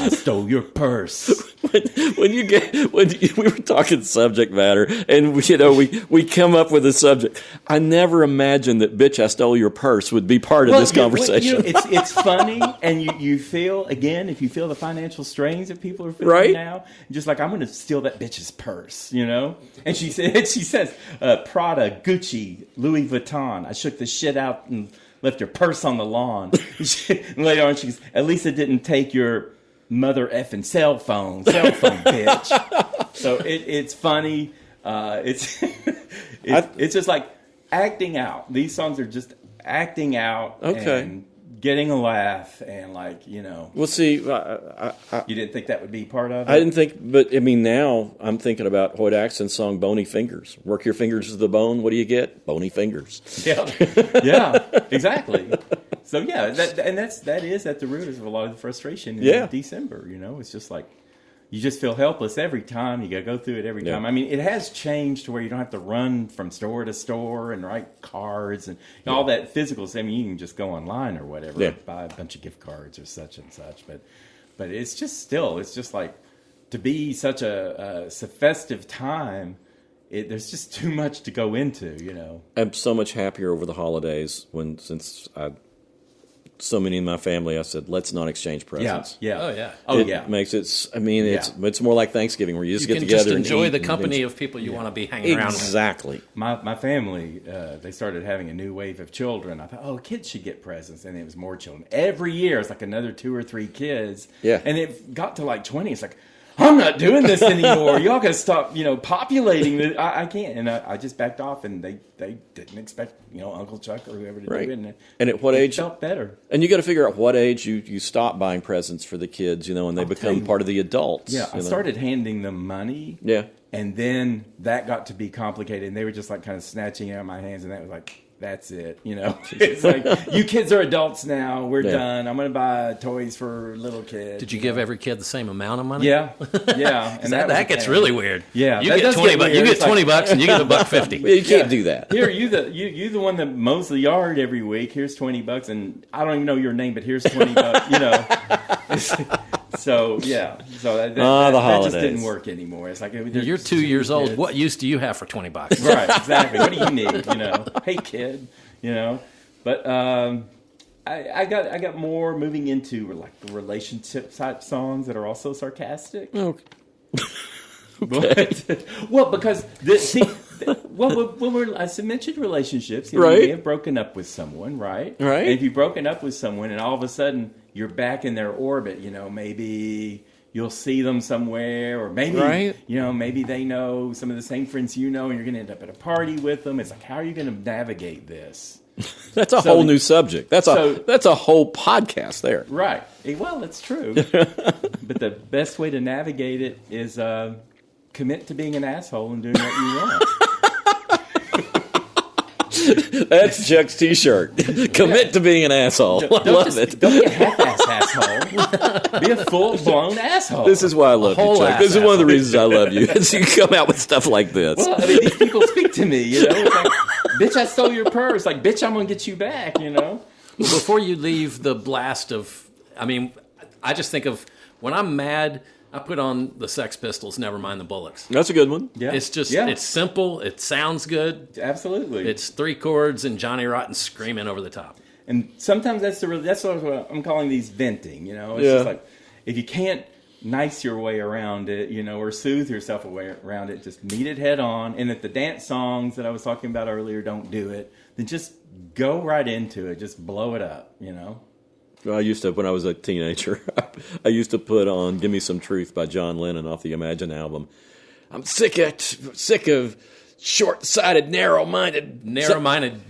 stole your purse. we were talking subject matter, and we come up with a subject. I never imagined that "Bitch, I Stole Your Purse" would be part of this conversation. It's funny, and you feel, again, if you feel the financial strains that people are feeling now, just like, I'm going to steal that bitch's purse, And she says, Prada, Gucci, Louis Vuitton. I shook the shit out and left your purse on the lawn. And later on, she goes, at least it didn't take your mother effing cell phone, bitch. So it's funny. It's just like acting out. These songs are just acting out. Okay. And getting a laugh, and Well, see, you didn't think that would be part of it? I didn't think, but I mean, now I'm thinking about Hoyt Axton's song "Bony Fingers." Work your fingers to the bone. What do you get? Bony fingers. Yeah, exactly. So that is at the root of a lot of the frustration in December. It's just like you just feel helpless every time. You got to go through it every time. I mean, it has changed to where you don't have to run from store to store and write cards and all that physical stuff. I mean, you can just go online or whatever, buy a bunch of gift cards or such and such. But it's just like, to be such a festive time, there's just too much to go into, I'm so much happier over the holidays since so many in my family, I said, let's not exchange presents. Yeah. It makes it. I mean, it's more like Thanksgiving where you just get together just enjoy and the company of people you want to be hanging around with. Exactly. My family, they started having a new wave of children. I thought, kids should get presents, and it was more children every year. It's like another 2 or 3 kids. Yeah, and it got to like 20. It's like, I'm not doing this anymore. Y'all got to stop, populating this. I can't. And I just backed off, and they didn't expect, Uncle Chuck or whoever to do it. And at what age? It felt better. And you got to figure out what age you stop buying presents for the kids, and they become part of the adults. Yeah, I started handing them money. Yeah. And then that got to be complicated, and they were just like kind of snatching it out of my hands, and that was like, that's it, It's like, you kids are adults now. We're done. I'm going to buy toys for little kids. Did you give every kid the same amount of money? Yeah. And that gets really weird. Yeah, you get $20. You get $20 and you get $1.50. Well, you can't do that. Here, you the one that mows the yard every week. Here's $20, and I don't even know your name, but here's $20. So that just didn't work anymore. It's like, you're 2 years old. Kids. What use do you have for $20? Right, exactly. What do you need? Hey kid, But I got more moving into like relationship type songs that are also sarcastic. Okay. Well, because when I mentioned relationships, you may have broken up with someone, right? Right. And if you've broken up with someone, and all of a sudden you're back in their orbit, maybe you'll see them somewhere, or maybe maybe they know some of the same friends and you're going to end up at a party with them. It's like, how are you going to navigate this? That's a whole new subject. That's a whole podcast there. Right. Well, that's true. But the best way to navigate it is commit to being an asshole and doing what you want. That's Chuck's T-shirt. Commit to being an asshole. I love it. Don't be a half-ass asshole. Be a full-blown asshole. This is why I love you, Chuck. This is one of the reasons I love you. Is you come out with stuff like this. Well, I mean, these people speak to me, It's like, bitch, I stole your purse. Like, bitch, I'm going to get you back, Well, before you leave the blast of, I just think of when I'm mad, I put on the Sex Pistols, Never Mind the Bollocks. That's a good one. Yeah. It's just, it's simple. It sounds good. Absolutely. It's 3 chords and Johnny Rotten screaming over the top. And sometimes that's what I'm calling these venting, It's just like, if you can't nice your way around it, or soothe yourself around it, just meet it head on. And if the dance songs that I was talking about earlier don't do it, then just go right into it. Just blow it up, I used to, when I was a teenager, I used to put on "Give Me Some Truth" by John Lennon off the Imagine album. I'm sick of short-sighted, narrow-minded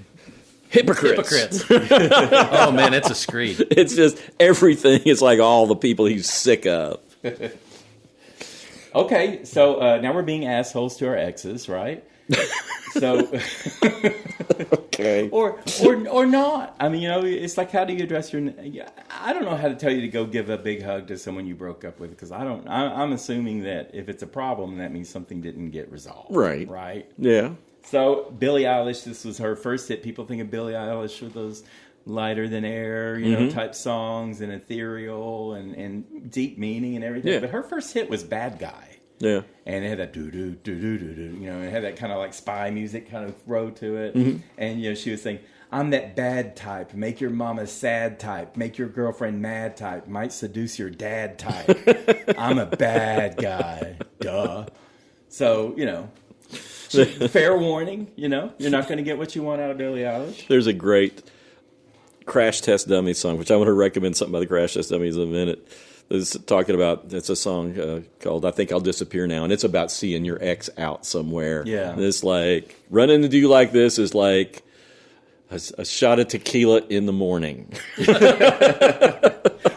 hypocrites. Oh man, it's a screed. It's just everything is like all the people he's sick of. Okay, so now we're being assholes to our exes, right? So, okay, or not. I mean, it's like, how do you address your? I don't know how to tell you to go give a big hug to someone you broke up with, because I don't. I'm assuming that if it's a problem, that means something didn't get resolved. Right. Right. Yeah. So Billie Eilish, this was her first hit. People think of Billie Eilish with those lighter than air, type songs, and ethereal and deep meaning and everything. Yeah. But her first hit was "Bad Guy." Yeah. And it had that do do do do do do, it had that kind of like spy music kind of throw to it. And she was saying, "I'm that bad type, make your mama sad type, make your girlfriend mad type, might seduce your dad type. I'm a bad guy, duh." So fair warning, you're not going to get what you want out of Billie Eilish. There's a great Crash Test Dummies song, which I want to recommend something by the Crash Test Dummies in a minute. It's a song called "I Think I'll Disappear Now," and it's about seeing your ex out somewhere. Yeah. And it's like, running into you like this is like a shot of tequila in the morning.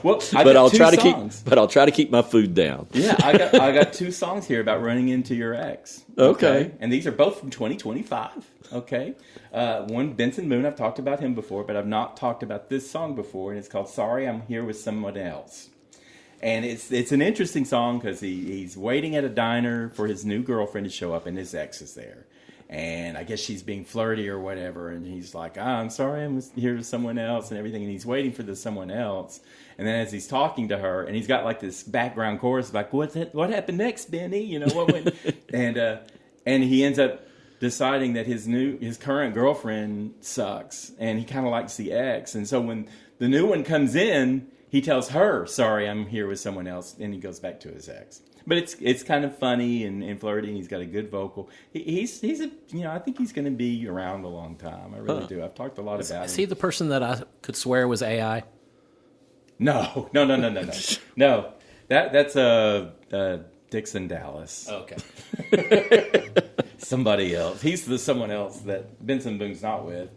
Well, I'll try to keep my food down. Yeah, I got 2 songs here about running into your ex. Okay. And these are both from 2025. Okay. One, Benson Moon, I've talked about him before, but I've not talked about this song before, and it's called "Sorry I'm Here with Someone Else." And it's an interesting song because he's waiting at a diner for his new girlfriend to show up, and his ex is there. And I guess she's being flirty or whatever, and he's like, "I'm sorry, I'm here with someone else," and everything. And he's waiting for this someone else. And then as he's talking to her, and he's got like this background chorus like, "What happened next, Benny? What went?" and he ends up deciding that his current girlfriend sucks, and he kind of likes the ex. And so when the new one comes in, he tells her, "Sorry, I'm here with someone else," and he goes back to his ex. But it's kind of funny and flirty, and he's got a good vocal. He's I think he's going to be around a long time. I really do. I've talked a lot about him. Is he the person that I could swear was AI? No. No. That's Dixon Dallas. Okay. Somebody else. He's the someone else that Benson Boone's not with.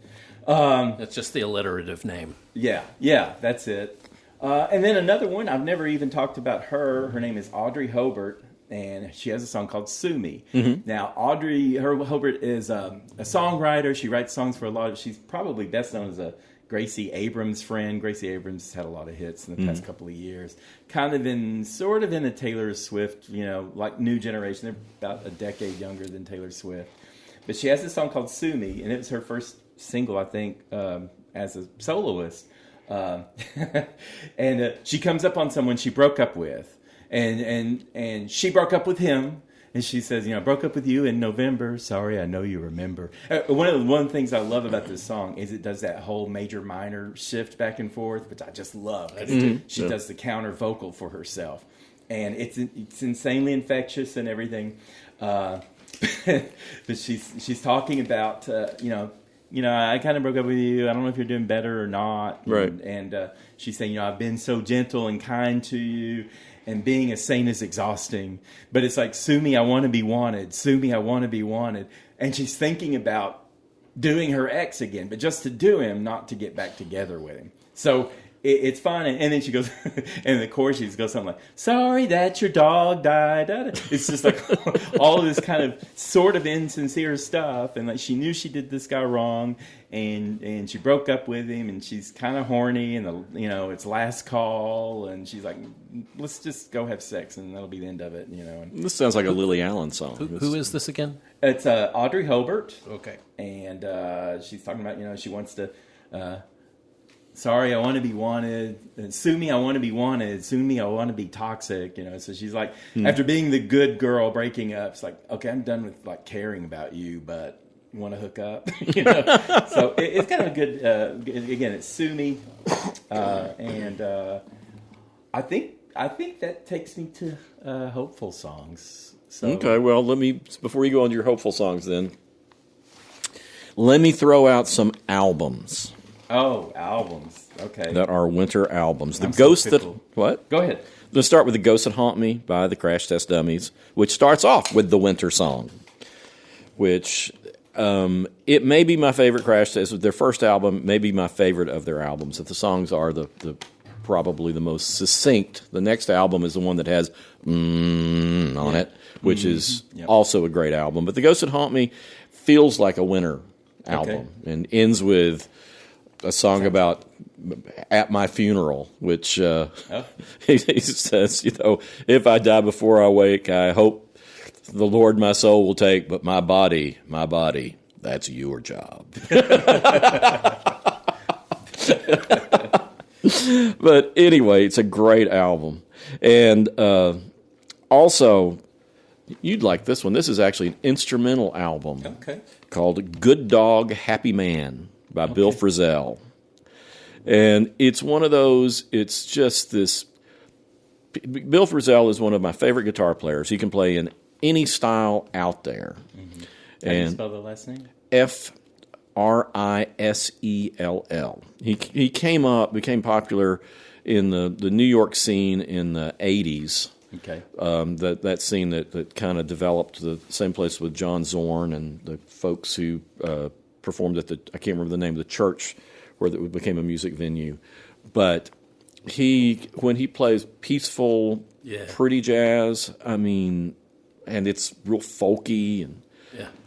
That's just the alliterative name. Yeah, that's it. And then another one, I've never even talked about her. Her name is Audrey Hobart, and she has a song called "Sue Me." Mm-hmm. Now, Audrey Hobart is a songwriter. She writes songs for she's probably best known as a Gracie Abrams friend. Gracie Abrams had a lot of hits in the past couple of years. Sort of in the Taylor Swift, like new generation. They're about a decade younger than Taylor Swift. But she has this song called "Sue Me," and it was her first single, I think, as a soloist. And she comes up on someone she broke up with, and she broke up with him, and she says, "Broke up with you in November. Sorry, I know you remember." One of the things I love about this song is it does that whole major minor shift back and forth, which I just love. She does the counter vocal for herself, and it's insanely infectious and everything. But she's talking about I kind of broke up with you. I don't know if you're doing better or not. Right. And she's saying, I've been so gentle and kind to you, and being a saint is exhausting. But it's like, "Sue me, I want to be wanted. Sue me, I want to be wanted." And she's thinking about doing her ex again, but just to do him, not to get back together with him. So it's fun. And then she goes, and the chorus she goes something like, "Sorry that your dog died." It's just like all this kind of sort of insincere stuff. And like she knew she did this guy wrong, and she broke up with him, and she's kind of horny, and it's last call, and she's like, "Let's just go have sex, and that'll be the end of it." And This sounds like a Lily Allen song. Who is this again? It's Audrey Hobart. Okay. And she's talking about she wants to. "Sorry, I want to be wanted. Sue me, I want to be wanted. Sue me, I want to be toxic." So she's like, after being the good girl, breaking up, it's like, "Okay, I'm done with like caring about you, but you want to hook up." So it's kind of a good. Again, it's "Sue Me," and I think that takes me to hopeful songs. So, Okay, well, before you go on to your hopeful songs, then let me throw out some albums. Oh, albums. Okay. that are winter albums. The I'm so Ghosts that tickled. what? Go ahead. Let's start with The Ghosts That Haunt Me by the Crash Test Dummies, which starts off with the winter song, which it may be my favorite Crash Test. Their first album may be my favorite of their albums. If the songs are the probably the most succinct, the next album is the one that has on it, which is also a great album. But The Ghosts That Haunt Me feels like a winter album and ends with a song about At My Funeral, which he says, if I die before I wake, I hope the Lord my soul will take, but my body, that's your job. But anyway, it's a great album. And also, you'd like this one. This is actually an instrumental album called Good Dog, Happy Man by Bill Frisell. And it's one of those, it's just this. Bill Frisell is one of my favorite guitar players. He can play in any style out there. Mm-hmm. How do you spell the last name? Frissell. He became popular in the New York scene in the 80s. Okay. That scene that kind of developed the same place with John Zorn and the folks who performed at I can't remember the name of the church where it became a music venue. But when he plays peaceful, pretty jazz, and it's real folky, and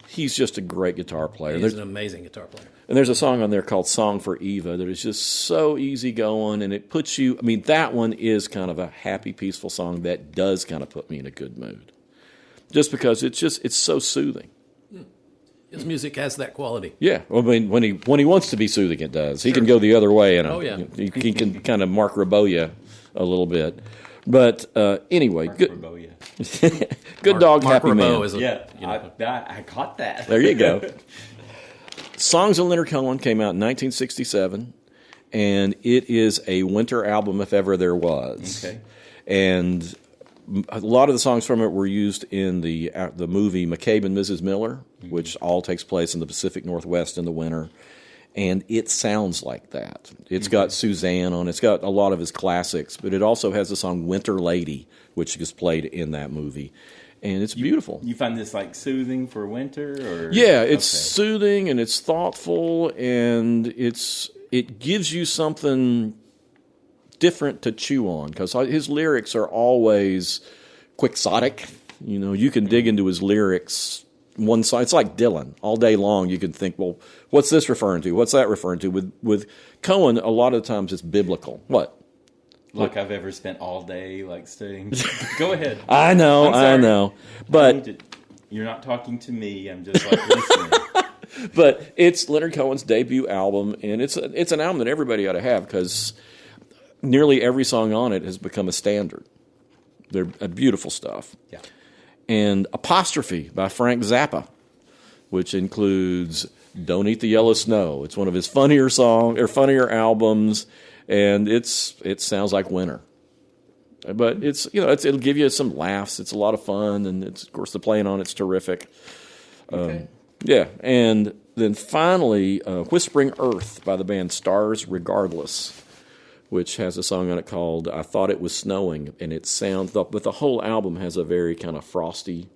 he's just a great guitar player. He's an amazing guitar player. And there's a song on there called Song for Eva that is just so easy going, and it puts you, that one is kind of a happy, peaceful song that does kind of put me in a good mood. Just because it's so soothing. His music has that quality. Yeah, when he wants to be soothing, it does. He can go the other way, and he can kind of Mark Ribot you a little bit. But anyway, good dog, Mark happy Ribot man. I caught that. There you go. Songs of Leonard Cohen came out in 1967, and it is a winter album if ever there was. Okay. And a lot of the songs from it were used in the movie McCabe and Mrs. Miller, which all takes place in the Pacific Northwest in the winter. And it sounds like that. It's got Suzanne on it. It's got a lot of his classics, but it also has the song Winter Lady, which is played in that movie. And it's beautiful. You find this like soothing for winter, or yeah, it's soothing and it's thoughtful, and it gives you something different to chew on because his lyrics are always quixotic. You can dig into his lyrics one side. It's like Dylan all day long. You can think, well, what's this referring to? What's that referring to? With Cohen, a lot of the times it's biblical. What? Like I've ever spent all day like studying. Go ahead. I know. But you're not talking to me. I'm just like listening. But it's Leonard Cohen's debut album, and it's an album that everybody ought to have because nearly every song on it has become a standard. They're beautiful stuff. Yeah. And Apostrophe by Frank Zappa, which includes Don't Eat the Yellow Snow. It's one of his funnier albums. And it sounds like winter, but it'll give you some laughs. It's a lot of fun, and of course the playing on it's terrific. Okay. And then finally, Whispering Earth by the band Stars Regardless, which has a song on it called I Thought It Was Snowing, and it sounds. But the whole album has a very kind of frosty,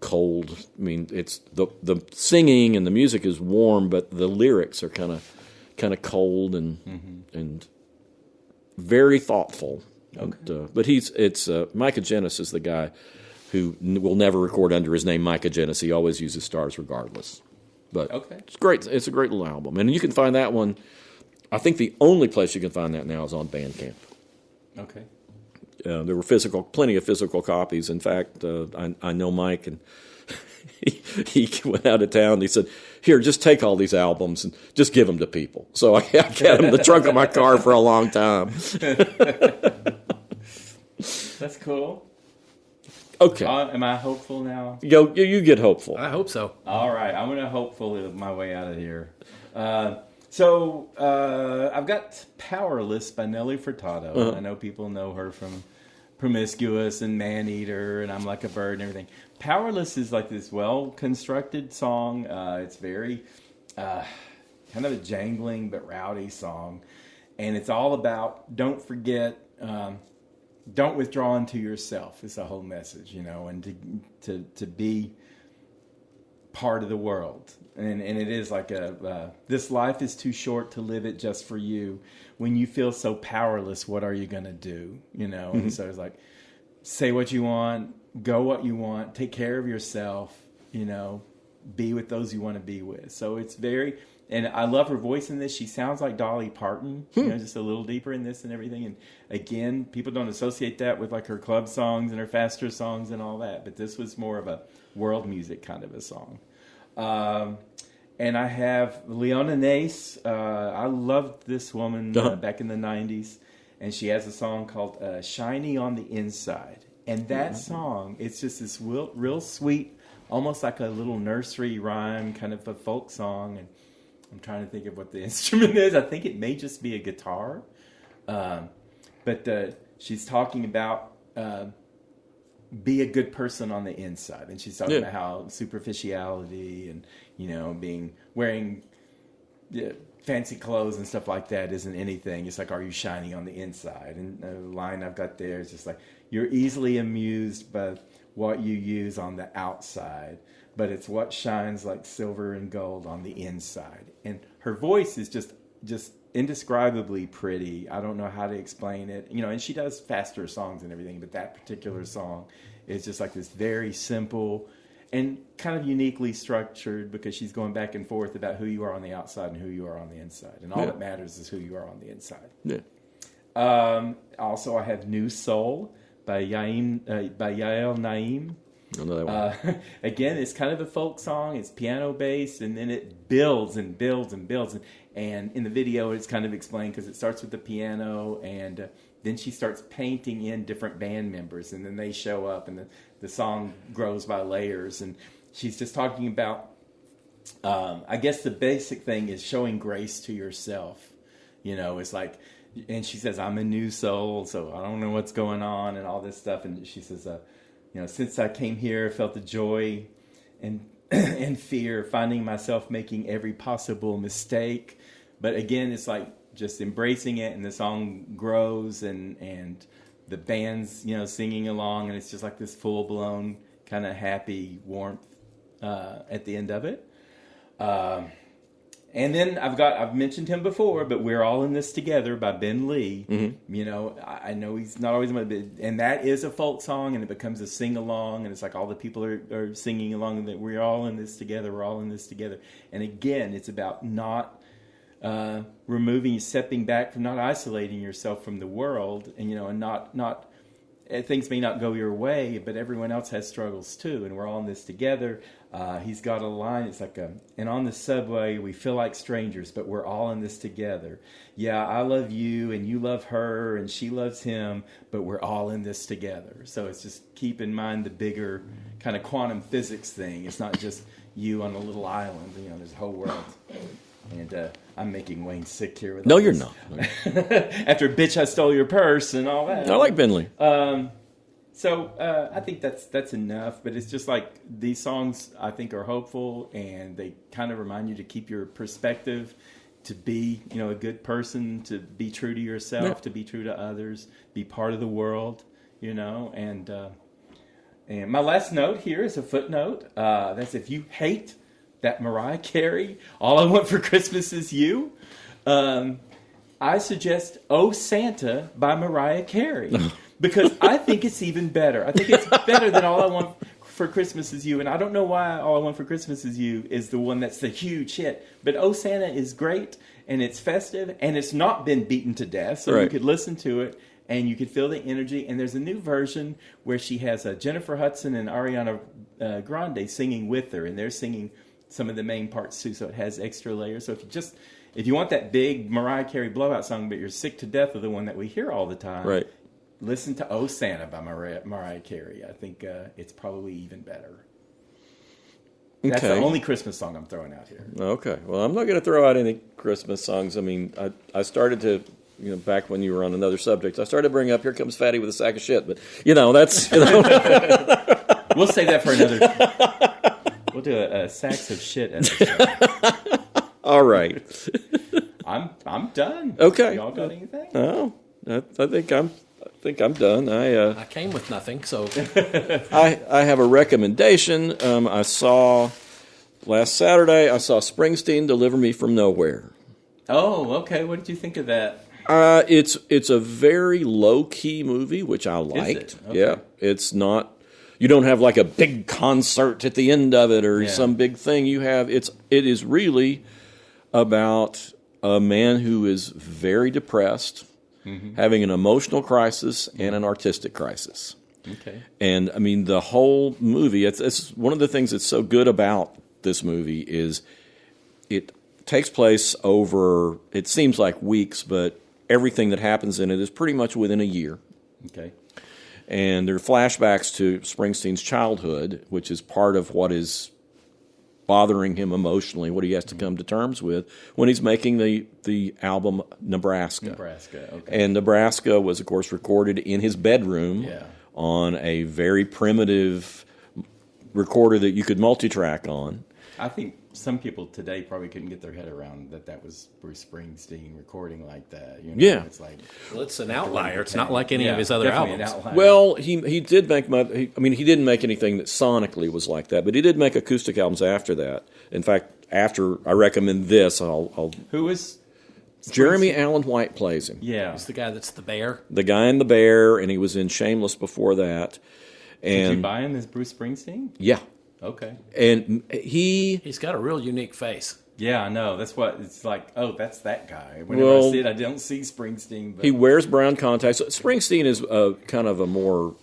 cold. It's the singing and the music is warm, but the lyrics are kind of cold and very thoughtful. Okay. But Micah Genis is the guy who will never record under his name Micah Genis. He always uses Stars Regardless. But it's great. It's a great little album. And you can find that one. I think the only place you can find that now is on Bandcamp. Okay. There were plenty of physical copies. In fact, I know Mike, and he went out of town and he said, here, just take all these albums and just give them to people. So I kept them in the trunk of my car for a long time. That's cool. Okay. Am I hopeful now? You get hopeful. I hope so. All right. I'm going to hopefully my way out of here. So I've got Powerless by Nelly Furtado. Uh-huh. I know people know her from Promiscuous and Maneater and I'm Like a Bird and everything. Powerless is like this well-constructed song. It's very, how kind of a jangling but rowdy song. And it's all about don't forget, don't withdraw into yourself is the whole message, and to be part of the world. And it is like this life is too short to live it just for you. When you feel so powerless, what are you going to do? And so it's like, say what you want, go what you want, take care of yourself, be with those you want to be with. So it's and I love her voice in this. She sounds like Dolly Parton, just a little deeper in this and everything. And again, people don't associate that with like her club songs and her faster songs and all that. But this was more of a world music kind of a song. And I have Leona Nace. I loved this woman back in the 90s. And she has a song called Shiny on the Inside. And that song, it's just this real sweet, almost like a little nursery rhyme, kind of a folk song. And I'm trying to think of what the instrument is. I think it may just be a guitar. But she's talking about be a good person on the inside. And she's talking about how superficiality and, wearing fancy clothes and stuff like that isn't anything. It's like, are you shining on the inside? And the line I've got there is just like, you're easily amused by what you use on the outside, but it's what shines like silver and gold on the inside. And her voice is just indescribably pretty. I don't know how to explain it. And she does faster songs and everything, but that particular song is just like this very simple and kind of uniquely structured, because she's going back and forth about who you are on the outside and who you are on the inside. And all that matters is who you are on the inside. Yeah. Also, I have New Soul by Yael Naim. I know that one. Again, it's kind of a folk song. It's piano based, and then it builds and builds and builds. And in the video, it's kind of explained because it starts with the piano, and then she starts painting in different band members, and then they show up, and the song grows by layers. And she's just talking about, I guess the basic thing is showing grace to yourself. It's like, and she says, I'm a new soul, so I don't know what's going on and all this stuff. And she says, since I came here, I felt the joy and fear, finding myself making every possible mistake. But again, it's like just embracing it, and the song grows, and the band's singing along, and it's just like this full blown kind of happy warmth at the end of it. And then I've mentioned him before, but We're All in This Together by Ben Lee. Mm-hmm. I know he's not always, and that is a folk song, and it becomes a sing along, and it's like all the people are singing along, and that we're all in this together. We're all in this together. And again, it's about not stepping back from, not isolating yourself from the world, and and not things may not go your way, but everyone else has struggles too, and we're all in this together. He's got a line, it's like, and on the subway, we feel like strangers, but we're all in this together. Yeah, I love you, and you love her, and she loves him, but we're all in this together. So it's just keep in mind the bigger kind of quantum physics thing. It's not just you on a little island, there's a whole world. And I'm making Wayne sick here with No, all you're this. not. After Bitch, I Stole Your Purse and all that. I like Ben Lee. So I think that's enough. But it's just like these songs, I think, are hopeful, and they kind of remind you to keep your perspective, to be a good person, to be true to yourself, to be true to others, be part of the world, And my last note here is a footnote. That's if you hate that Mariah Carey, All I Want for Christmas Is You, I suggest Oh Santa by Mariah Carey, because I think it's even better. I think it's better than All I Want for Christmas Is You, and I don't know why All I Want for Christmas Is You is the one that's the huge hit, but Oh Santa is great, and it's festive, and it's not been beaten to death, so you could listen to it, and you could feel the energy. And there's a new version where she has Jennifer Hudson and Ariana Grande singing with her, and they're singing some of the main parts too, so it has extra layers. So if you want that big Mariah Carey blowout song, but you're sick to death of the one that we hear all the time, listen to Oh Santa by Mariah Carey. I think it's probably even better. That's the only Christmas song I'm throwing out here. Okay. Well, I'm not going to throw out any Christmas songs. I mean, I started to, back when you were on another subject, I started to bring up Here Comes Fatty with a Sack of Shit, but, that's... We'll save that for another... We'll do a sacks of shit. All right. I'm done. Okay. Y'all got anything? Oh, I think I'm done. I came with nothing, so I have a recommendation. I saw last Saturday. I saw Springsteen Deliver Me from Nowhere. Oh, okay. What did you think of that? It's a very low key movie, which I liked. Okay. Yeah, it's not. You don't have like a big concert at the end of it or some big thing. It is really about a man who is very depressed, having an emotional crisis and an artistic crisis. Okay. And I mean, the whole movie. It's one of the things that's so good about this movie is it takes place over. It seems like weeks, but everything that happens in it is pretty much within a year. Okay. And there are flashbacks to Springsteen's childhood, which is part of what is bothering him emotionally, what he has to come to terms with when he's making the album Nebraska. Okay. And Nebraska was, of course, recorded in his bedroom on a very primitive recorder that you could multi-track on. I think some people today probably couldn't get their head around that was Bruce Springsteen recording like that. You know? Yeah. It's like, well, it's an outlier. It's not like any of his other definitely albums. an outlier. Well, he did make he didn't make anything that sonically was like that, but he did make acoustic albums after that. In fact, after I recommend this, I'll who was Jeremy Allen White plays him. Yeah. He's the guy that's the bear. The guy in the bear, and he was in Shameless before that. And did you buy him as Bruce Springsteen? Yeah. Okay. And he's got a real unique face. Yeah, I know. That's what it's like. Oh, that's that guy. Whenever I see it, I don't see Springsteen. But he wears brown contacts. Springsteen is kind of a more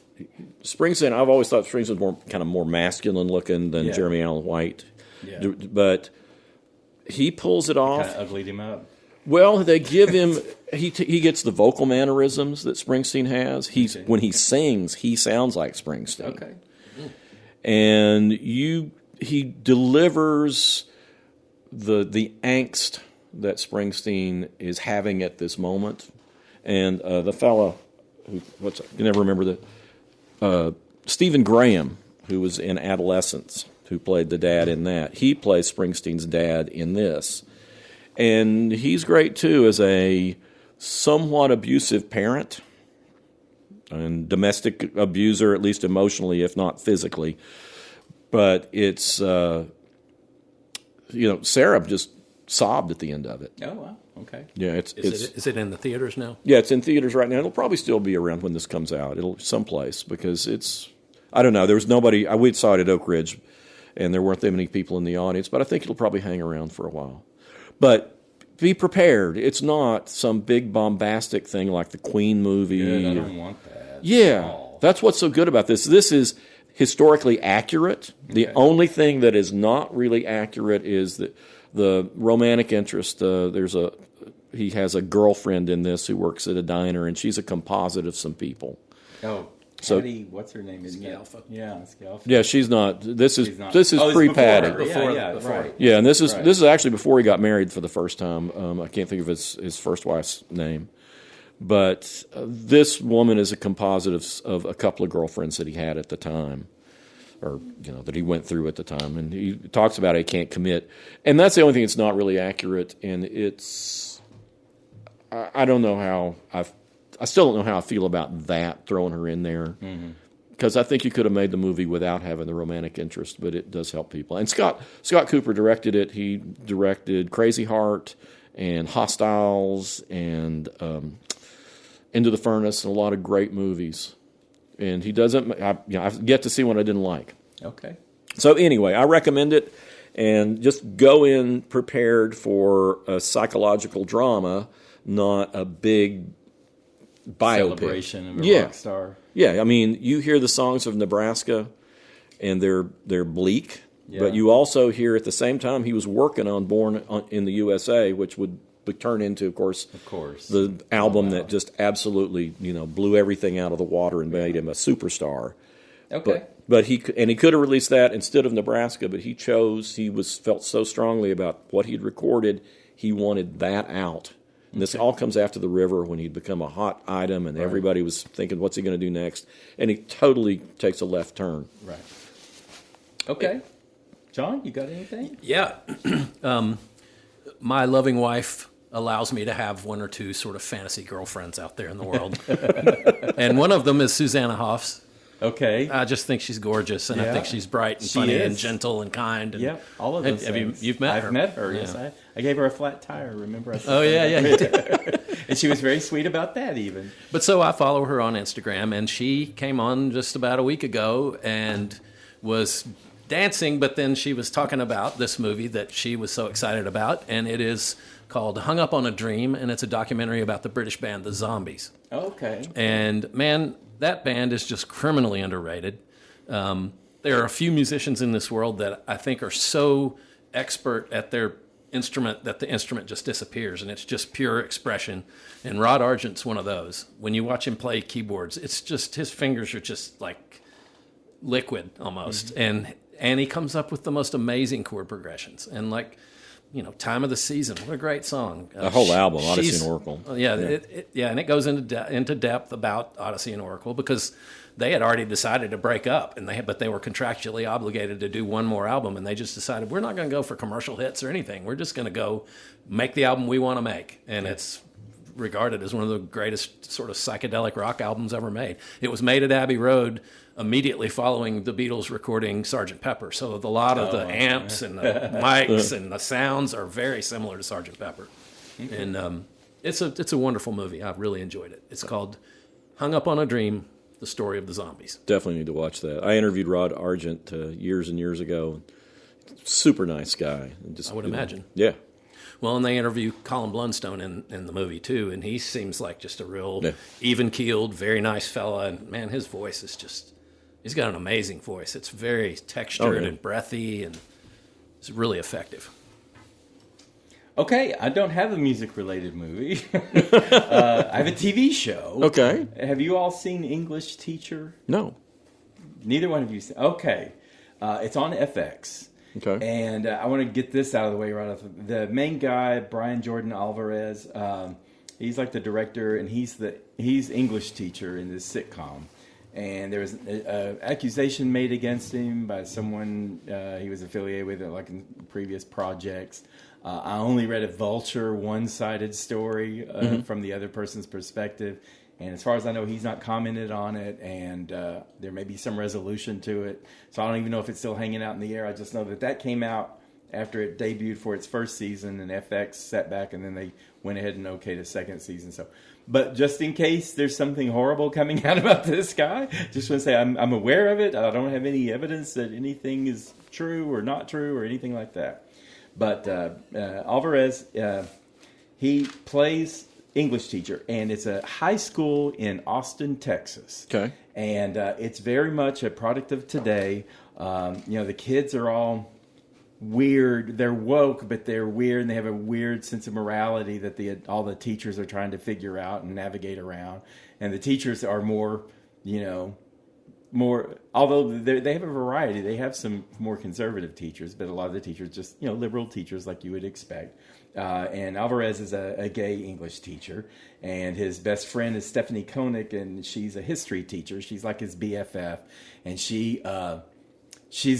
Springsteen. I've always thought Springsteen was more masculine looking than Jeremy Allen White. Yeah. But he pulls it off. Kind of uglied him up. Well, they give him he gets the vocal mannerisms that Springsteen has. When he sings, he sounds like Springsteen. Okay. And he delivers the angst that Springsteen is having at this moment. And the fella who I can never remember Stephen Graham, who was in Adolescence, who played the dad in that. He plays Springsteen's dad in this. And he's great, too, as a somewhat abusive parent and domestic abuser, at least emotionally, if not physically. But it's, Sarah just sobbed at the end of it. Oh, wow. Okay. Yeah, Is it in the theaters now? Yeah, it's in theaters right now. It'll probably still be around when this comes out. It'll someplace because it's, I don't know. There was nobody, we saw it at Oak Ridge, and there weren't that many people in the audience, but I think it'll probably hang around for a while. But be prepared. It's not some big bombastic thing like the Queen movie. Good, I don't want that. Yeah, that's what's so good about this. This is historically accurate. The only thing that is not really accurate is the romantic interest. He has a girlfriend in this who works at a diner, and she's a composite of some people. Oh, So- Patty, what's her name? Scalfa. Yeah, Scalfa. Yeah, she's not. This is not. this is Oh, it's pre-Patty. before her. Yeah, Before. right. Yeah, and this is Right. this is actually before he got married for the first time. I can't think of his first wife's name, but this woman is a composite of a couple of girlfriends that he had at the time, or that he went through at the time, and he talks about he can't commit, and that's the only thing that's not really accurate, and it's I don't know how I still don't know how I feel about that throwing her in there. Because I think you could have made the movie without having the romantic interest, but it does help people. And Scott Cooper directed it. He directed Crazy Heart and Hostiles and Into the Furnace and a lot of great movies. And he doesn't. I've yet to see one I didn't like. Okay. So anyway, I recommend it, and just go in prepared for a psychological drama, not a big biopic. Celebration of a rock star. Yeah, I mean, you hear the songs of Nebraska, and they're bleak. Yeah. But you also hear at the same time he was working on Born in the USA, which would turn into, of course, the album that just absolutely blew everything out of the water and made him a superstar. Okay. But he could have released that instead of Nebraska, but he chose. Felt so strongly about what he'd recorded, he wanted that out. And this all comes after The River when he'd become a hot item and everybody was thinking, what's he going to do next? And he totally takes a left turn. Right. Okay. John, you got anything? Yeah. my loving wife allows me to have one or two sort of fantasy girlfriends out there in the world. And one of them is Susanna Hoffs. Okay. I just think she's gorgeous, and I think she's bright and funny and gentle and kind. And all of those things. You've met her? I've met her, yes. I gave her a flat tire, remember? I said you did. And she was very sweet about that even. But so I follow her on Instagram, and she came on just about a week ago and was dancing, but then she was talking about this movie that she was so excited about, and it is called Hung Up on a Dream, and it's a documentary about the British band The Zombies. Okay. And man, that band is just criminally underrated. There are a few musicians in this world that I think are so expert at their instrument that the instrument just disappears, and it's just pure expression. And Rod Argent's one of those. When you watch him play keyboards, it's just, his fingers are just like liquid almost. Mm-hmm. And he comes up with the most amazing chord progressions. And like, Time of the Season, what a great song. The whole album, Odyssey and Oracle. Yeah, and it goes into depth about Odyssey and Oracle because they had already decided to break up, but they were contractually obligated to do one more album, and they just decided, we're not going to go for commercial hits or anything. We're just going to go make the album we want to make. And it's regarded as one of the greatest sort of psychedelic rock albums ever made. It was made at Abbey Road immediately following the Beatles recording Sgt. Pepper. So a lot of the amps and the mics and the sounds are very similar to Sgt. Pepper. Okay. And it's a wonderful movie. I've really enjoyed it. It's called Hung Up on a Dream, The Story of the Zombies. Definitely need to watch that. I interviewed Rod Argent years and years ago. Super nice guy. I would imagine. Yeah. Well, and they interview Colin Blunstone in the movie, too, and he seems like just a real even-keeled, very nice fella. And, man, his voice is just... He's got an amazing voice. It's very textured and breathy, and it's really effective. Okay, I don't have a music-related movie. I have a TV show. Okay. Have you all seen English Teacher? No. Neither one of you. Okay. It's on FX. Okay. And I want to get this out of the way right off. The main guy, Brian Jordan Alvarez, he's like the director, and he's English teacher in this sitcom. And there was an accusation made against him by someone he was affiliated with, like in previous projects. I only read a Vulture one-sided story from the other person's perspective. And as far as I know, he's not commented on it, and there may be some resolution to it. So I don't even know if it's still hanging out in the air. I just know that came out after it debuted for its first season, and FX sat back, and then they went ahead and okayed a second season. So, but just in case there's something horrible coming out about this guy, just want to say I'm aware of it. I don't have any evidence that anything is true or not true or anything like that. But Alvarez, he plays English teacher, and it's a high school in Austin, Texas. Okay. And it's very much a product of today. The kids are all weird. They're woke, but they're weird, and they have a weird sense of morality that all the teachers are trying to figure out and navigate around. And the teachers are more, although they have a variety. They have some more conservative teachers, but a lot of the teachers just, liberal teachers like you would expect. And Alvarez is a gay English teacher, and his best friend is Stephanie Koenig, and she's a history teacher. She's like his BFF, and she's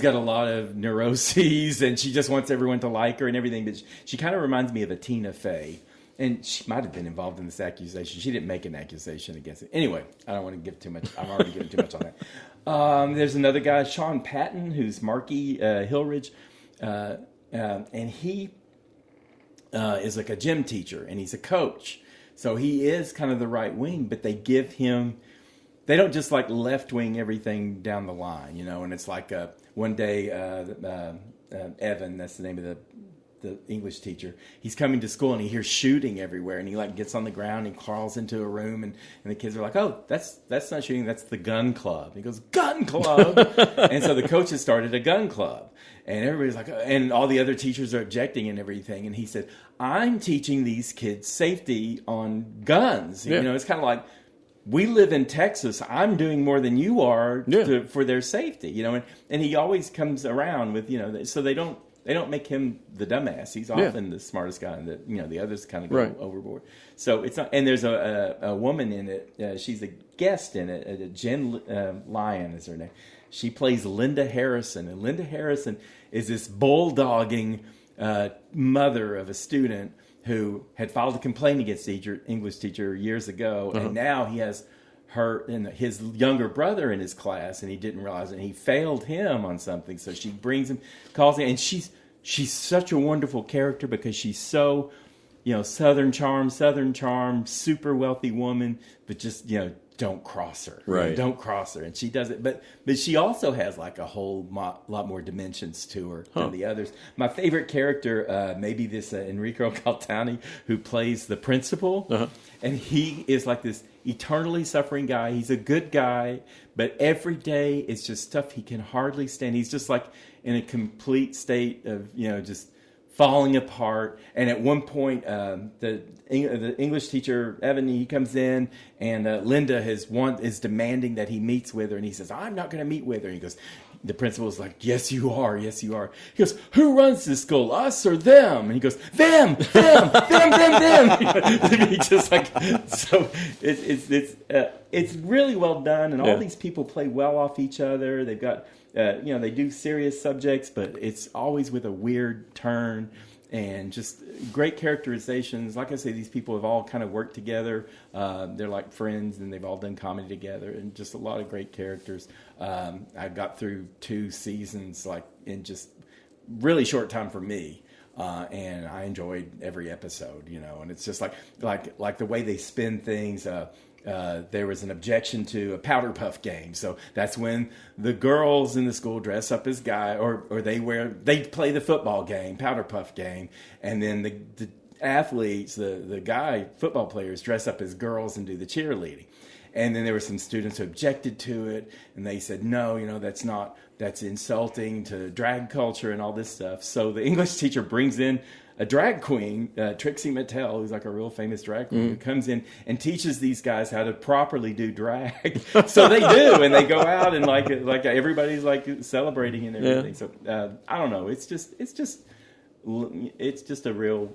got a lot of neuroses, and she just wants everyone to like her and everything. But she kind of reminds me of a Tina Fey, and she might have been involved in this accusation. She didn't make an accusation against it. Anyway, I don't want to give too much. I'm already giving too much on that. There's another guy, Sean Patton, who's Marky Hillridge, and he is like a gym teacher, and he's a coach. So he is kind of the right wing, but they don't just like left wing everything down the line, and it's like one day Evan, that's the name of the English teacher, he's coming to school and he hears shooting everywhere, and he like gets on the ground and crawls into a room, and the kids are like, oh, that's not shooting, that's the gun club. And he goes, gun club. And so the coaches started a gun club, and everybody's like, and all the other teachers are objecting and everything, and he said, I'm teaching these kids safety on guns. Yeah. It's kind of like, we live in Texas. I'm doing more than you are for their safety, and he always comes around with, so they don't make him the dumbass. He's often the smartest guy, and the others kind of go overboard. So it's not. And there's a woman in it. She's a guest in it. Jen Lyon is her name. She plays Linda Harrison, and Linda Harrison is this bulldogging, mother of a student who had filed a complaint against the English teacher years ago, and now he has her and his younger brother in his class, and he didn't realize it. And he failed him on something, so she brings him, calls him, and she's such a wonderful character because she's so, Southern charm, super wealthy woman, but just don't cross her. Right. Don't cross her. And she does it. But she also has like a whole lot more dimensions to her than the others. My favorite character, maybe this Enrico Caltani, who plays the principal. Uh-huh. And he is like this eternally suffering guy. He's a good guy, but every day it's just stuff he can hardly stand. He's just like in a complete state of, just falling apart. And at one point, the English teacher, Evan, he comes in, and Linda is demanding that he meets with her. And he says, I'm not going to meet with her. And he goes, the principal's like, yes, you are. Yes, you are. He goes, who runs this school, us or them? And he goes, them. He just like, so it's really well done. And all these people play well off each other. They've got, they do serious subjects, but it's always with a weird turn and just great characterizations. Like I say, these people have all kind of worked together. They're like friends, and they've all done comedy together, and just a lot of great characters. I got through 2 seasons like in just really short time for me. And I enjoyed every episode, and it's just like the way they spin things. There was an objection to a powder puff game, so that's when the girls in the school dress up as guys, or they play the football game, powder puff game, and then the athletes, the guy football players dress up as girls and do the cheerleading. And then there were some students who objected to it, and they said, no, that's insulting to drag culture and all this stuff. So the English teacher brings in a drag queen, Trixie Mattel, who's like a real famous drag queen, who comes in and teaches these guys how to properly do drag. So they do, and they go out and like everybody's like celebrating and everything. So I don't know, it's just a real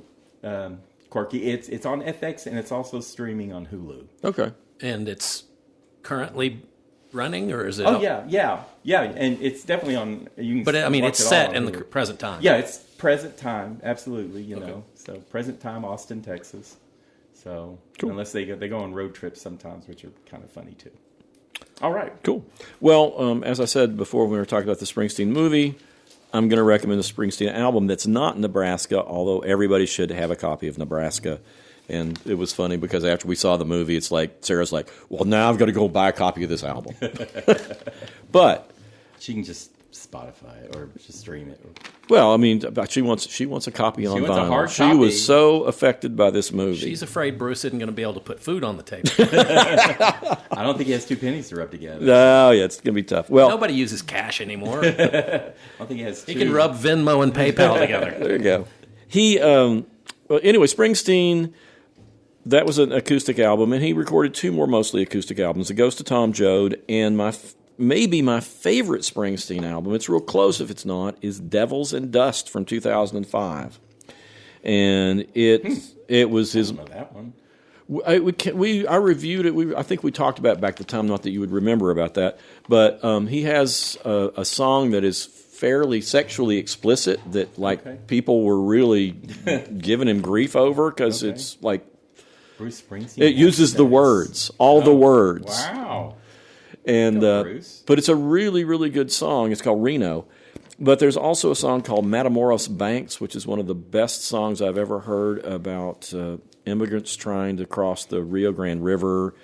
quirky. It's on FX, and it's also streaming on Hulu. Okay. And it's currently running, or is it? Oh, yeah, and it's definitely on. You can. But it's set in the present time. Yeah, it's present time, absolutely. Know, so present time, Austin, Texas. So cool. Unless they go on road trips sometimes, which are kind of funny too. All right, cool. Well, as I said before, when we were talking about the Springsteen movie, I'm going to recommend the Springsteen album that's not Nebraska, although everybody should have a copy of Nebraska. And it was funny because after we saw the movie, it's like Sarah's like, well, now I've got to go buy a copy of this album. But she can just Spotify it or just stream it. Well, she wants a copy on vinyl. A hard she copy. Was so affected by this movie. She's afraid Bruce isn't going to be able to put food on the table. I don't think he has 2 pennies to rub together. No, yeah, it's going to be tough. Well, nobody uses cash anymore. I don't think he has 2. He can rub Venmo and PayPal together. There you go. Anyway, Springsteen. That was an acoustic album, and he recorded 2 more mostly acoustic albums, It Goes to Tom Joad, and maybe my favorite Springsteen album, it's real close if it's not, is Devils and Dust from 2005. And it was his... I don't know that one. I reviewed it. I think we talked about it back at the time, not that you would remember about that, but he has a song that is fairly sexually explicit that people were really giving him grief over because it's like... Bruce Springsteen. It uses the words, the words. Wow. And but it's a really, really good song. It's called Reno. But there's also a song called Matamoros Banks, which is one of the best songs I've ever heard about immigrants trying to cross the Rio Grande River,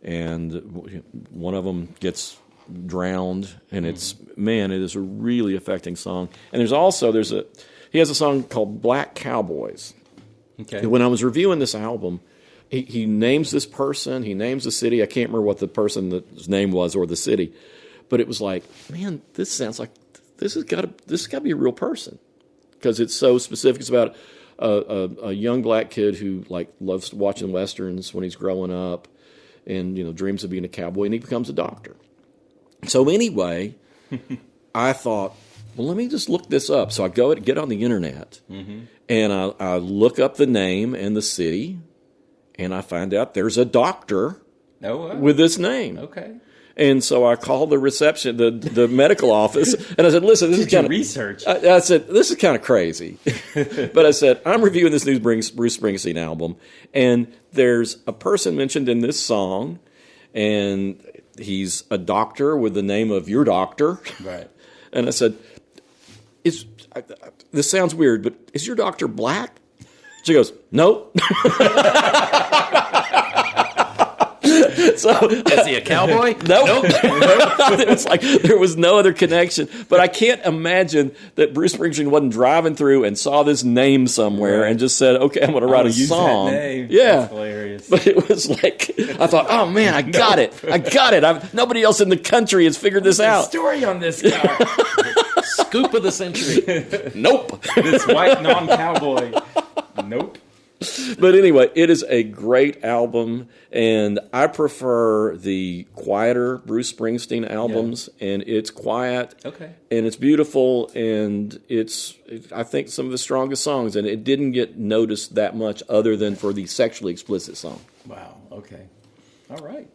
and one of them gets drowned, and it is a really affecting song. And he has a song called Black Cowboys. Okay. And when I was reviewing this album, he names this person, he names the city. I can't remember what the person's name was or the city, but it was like, man, this sounds like this has got to be a real person because it's so specific. It's about a young black kid who loves watching westerns when he's growing up, and dreams of being a cowboy, and he becomes a doctor. So anyway, I thought, well, let me just look this up. So I get on the internet, and I look up the name and the city. And I find out there's a doctor with this name. Okay. And so I called the reception, the medical office, and I said, listen, this is kind of research. I said, this is kind of crazy. But I said, I'm reviewing this new Bruce Springsteen album, and there's a person mentioned in this song, and he's a doctor with the name of your doctor. Right. And I said, this sounds weird, but is your doctor black? She goes, nope. So, is he a cowboy? Nope. It was like there was no other connection. But I can't imagine that Bruce Springsteen wasn't driving through and saw this name somewhere and just said, "Okay, I'm going to write a song." That name. Yeah, that's hilarious. But it was like I thought, "Oh man, I got it! I got it! Nobody else in the country has figured this out." Story on this guy. Scoop of the century. Nope. This white non-cowboy. Nope. But anyway, it is a great album, and I prefer the quieter Bruce Springsteen albums, and it's quiet, and it's beautiful, and it's I think some of the strongest songs, and it didn't get noticed that much other than for the sexually explicit song. Wow, okay. All right.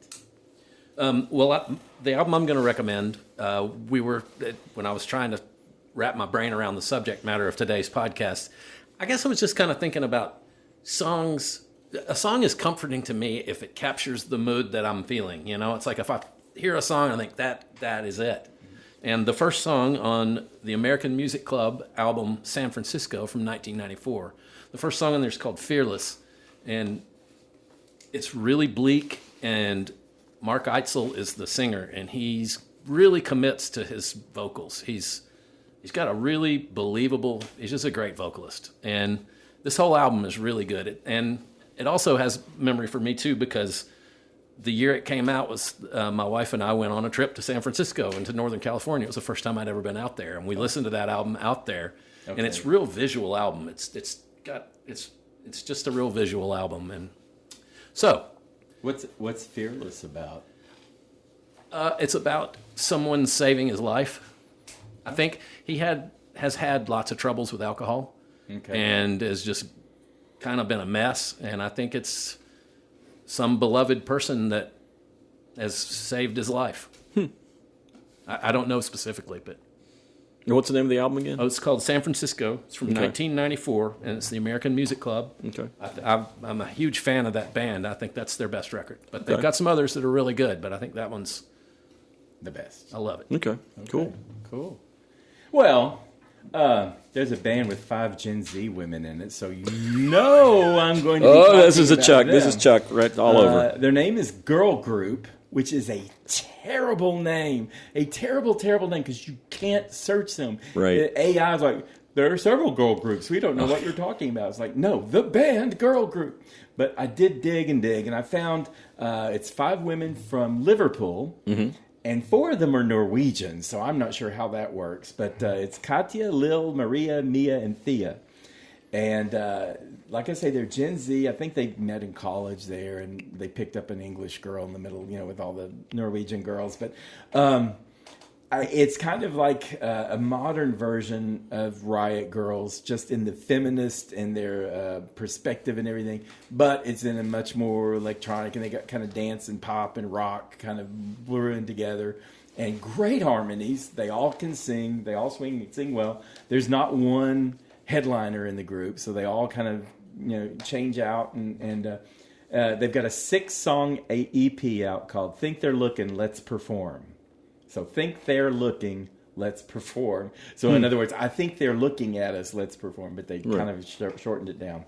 The album I'm going to recommend, when I was trying to wrap my brain around the subject matter of today's podcast, I guess I was just kind of thinking about songs. A song is comforting to me if it captures the mood that I'm feeling. You know, it's like if I hear a song, I think that is it. And the first song on the American Music Club album San Francisco from 1994, the first song on there is called Fearless, and it's really bleak. And Mark Eitzel is the singer, and he's really commits to his vocals. He's got a really believable. He's just a great vocalist, and this whole album is really good. And it also has memory for me, too, because the year it came out was my wife and I went on a trip to San Francisco and to Northern California. It was the first time I'd ever been out there. And we listened to that album out there. And it's a real visual album. It's just a real visual album. And so what's Fearless about? It's about someone saving his life. I think he has had lots of troubles with alcohol. And has just kind of been a mess. And I think it's some beloved person that has saved his life. I don't know specifically, but... And what's the name of the album again? Oh, it's called San Francisco. It's from 1994, and it's the American Music Club. Okay. I'm a huge fan of that band. I think that's their best record. But they've got some others that are really good, but I think that one's... the best. I love it. Okay. Cool. Well... there's a band with 5 Gen Z women in it, so I'm going to be this is a Chuck. Them. This is Chuck right all over. Their name is Girl Group, which is a terrible name. A terrible, terrible name because you can't search them. Right. The AI is like, there are several girl groups. We don't know what you're talking about. It's like, no, the band Girl Group. But I did dig, and I found it's 5 women from Liverpool. Mm-hmm. And 4 of them are Norwegian, so I'm not sure how that works. But it's Katja, Lil, Maria, Mia, and Thea. And like I say, they're Gen Z. I think they met in college there, and they picked up an English girl in the middle, with all the Norwegian girls. But it's kind of like a modern version of Riot Girls, just in the feminist and their perspective and everything. But it's in a much more electronic, and they got kind of dance and pop and rock kind of blurring together. And great harmonies. They all can sing. They all sing well. There's not one headliner in the group, so they all kind of change out. And they've got a 6-song EP out called "Think They're Looking, Let's Perform." So think they're looking, let's perform. So in other words, I think they're looking at us, let's perform. But they kind of shortened it down.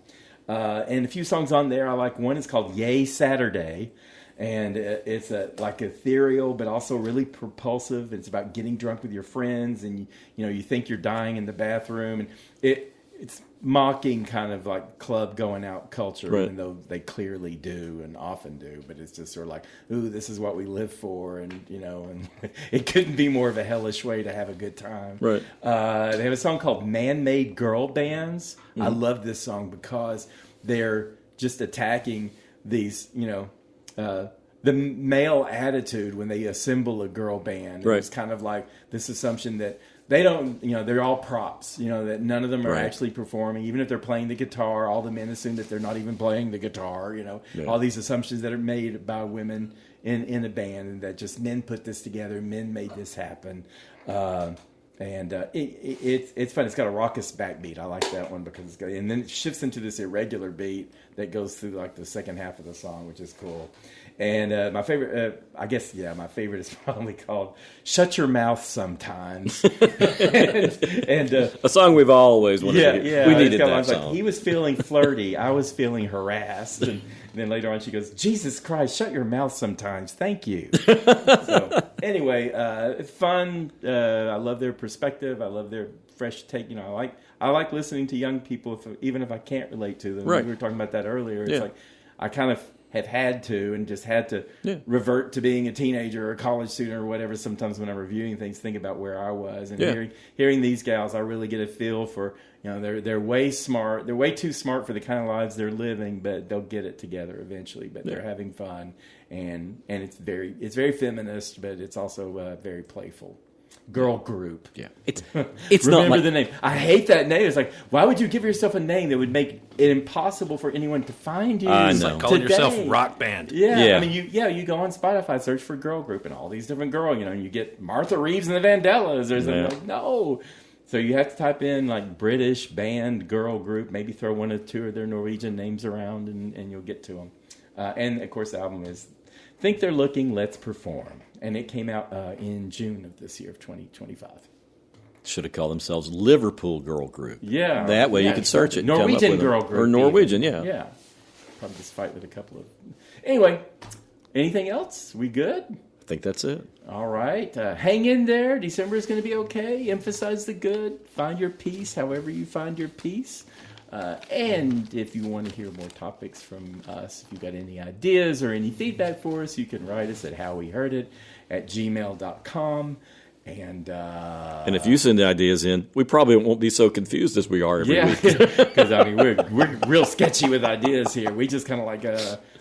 And a few songs on there I like. One is called Yay Saturday. And it's like ethereal, but also really propulsive. It's about getting drunk with your friends, and you think you're dying in the bathroom, and it's mocking kind of like club going out culture, even though they clearly do and often do. But it's just sort of like, ooh, this is what we live for, and and it couldn't be more of a hellish way to have a good time. Right. They have a song called "Man-Made Girl Bands." Mm-hmm. I love this song because they're just attacking these, the male attitude when they assemble a girl band. Right. It's kind of like this assumption that They don't, they're all props, that none of them are Right. actually performing. Even if they're playing the guitar, all the men assume that they're not even playing the guitar, all these assumptions that are made by women in a band, and that just men put this together, men made this happen. It's fun. It's got a raucous backbeat. I like that one because and then it shifts into this irregular beat that goes through like the second half of the song, which is cool. And my favorite, my favorite is probably called "Shut Your Mouth Sometimes." and a song we've always wanted to hear. We needed that song. Like, he was feeling flirty. I was feeling harassed. And then later on she goes, "Jesus Christ, shut your mouth sometimes. Thank you." So anyway, it's fun. I love their perspective. I love their fresh take. I like listening to young people, even if I can't relate to them. Right. We were talking about that earlier. It's like I kind of have had to revert to being a teenager or a college student or whatever. Sometimes when I'm reviewing things, think about where I was, and hearing these gals, I really get a feel for, they're way smart. They're way too smart for the kind of lives they're living, but they'll get it together eventually. But they're having fun, and it's very feminist, but it's also very playful. Girl group. Yeah, it's Remember not like the name. I hate that name. It's like, why would you give yourself a name that would make it impossible for anyone to find you? I It's know. like calling today? yourself rock band. Yeah. I mean, you go on Spotify, search for girl group, and all these different and you get Martha Reeves and the Vandellas. There's like, no. So you have to type in like British band girl group, maybe throw one or two of their Norwegian names around, and you'll get to them. And of course, the album is Think They're Looking, Let's Perform. And it came out in June of this year of 2025. should have called themselves Liverpool Girl Group. Yeah. That way you could search it. And Norwegian come up with Girl Group. Or Norwegian, even. yeah. Yeah. Probably just fight with a couple of... Anyway, anything else? We good? I think that's it. All right. Hang in there. December is going to be okay. Emphasize the good. Find your peace however you find your peace. And if you want to hear more topics from us, if you've got any ideas or any feedback for us, you can write us at howweheardit@gmail.com. And if you send ideas in, we probably won't be so confused as we are every week. Because we're real sketchy with ideas here. We just kind of like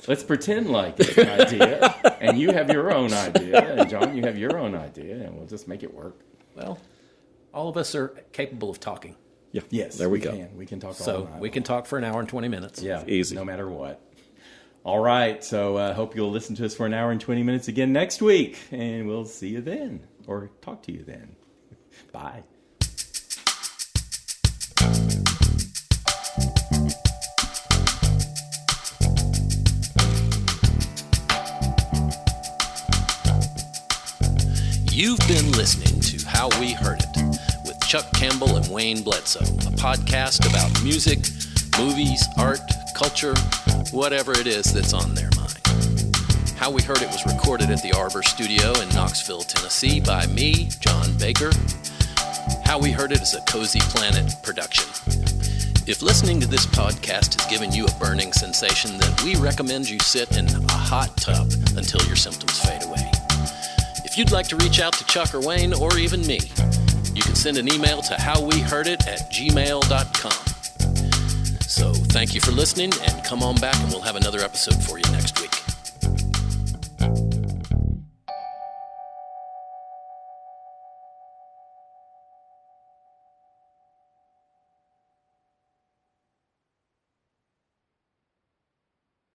let's pretend like it's an idea, and you have your own idea, and John, you have your own idea, and we'll just make it work. Well, all of us are capable of talking. Yeah. Yes, There we go. We can talk all So night. we can talk for an hour and 20 minutes. Yeah, Easy. no matter what. All right, so I hope you'll listen to us for an hour and 20 minutes again next week, and we'll see you then, or talk to you then. Bye. You've been listening to How We Heard It with Chuck Campbell and Wayne Bledsoe, a podcast about music, movies, art, culture, whatever it is that's on their mind. How We Heard It was recorded at the Arbor Studio in Knoxville, Tennessee by me, John Baker. How We Heard It is a Cozy Planet production. If listening to this podcast has given you a burning sensation, then we recommend you sit in a hot tub until your symptoms fade away. If you'd like to reach out to Chuck or Wayne or even me, you can send an email to howweheardit@gmail.com. So thank you for listening, and come on back and we'll have another episode for you next week.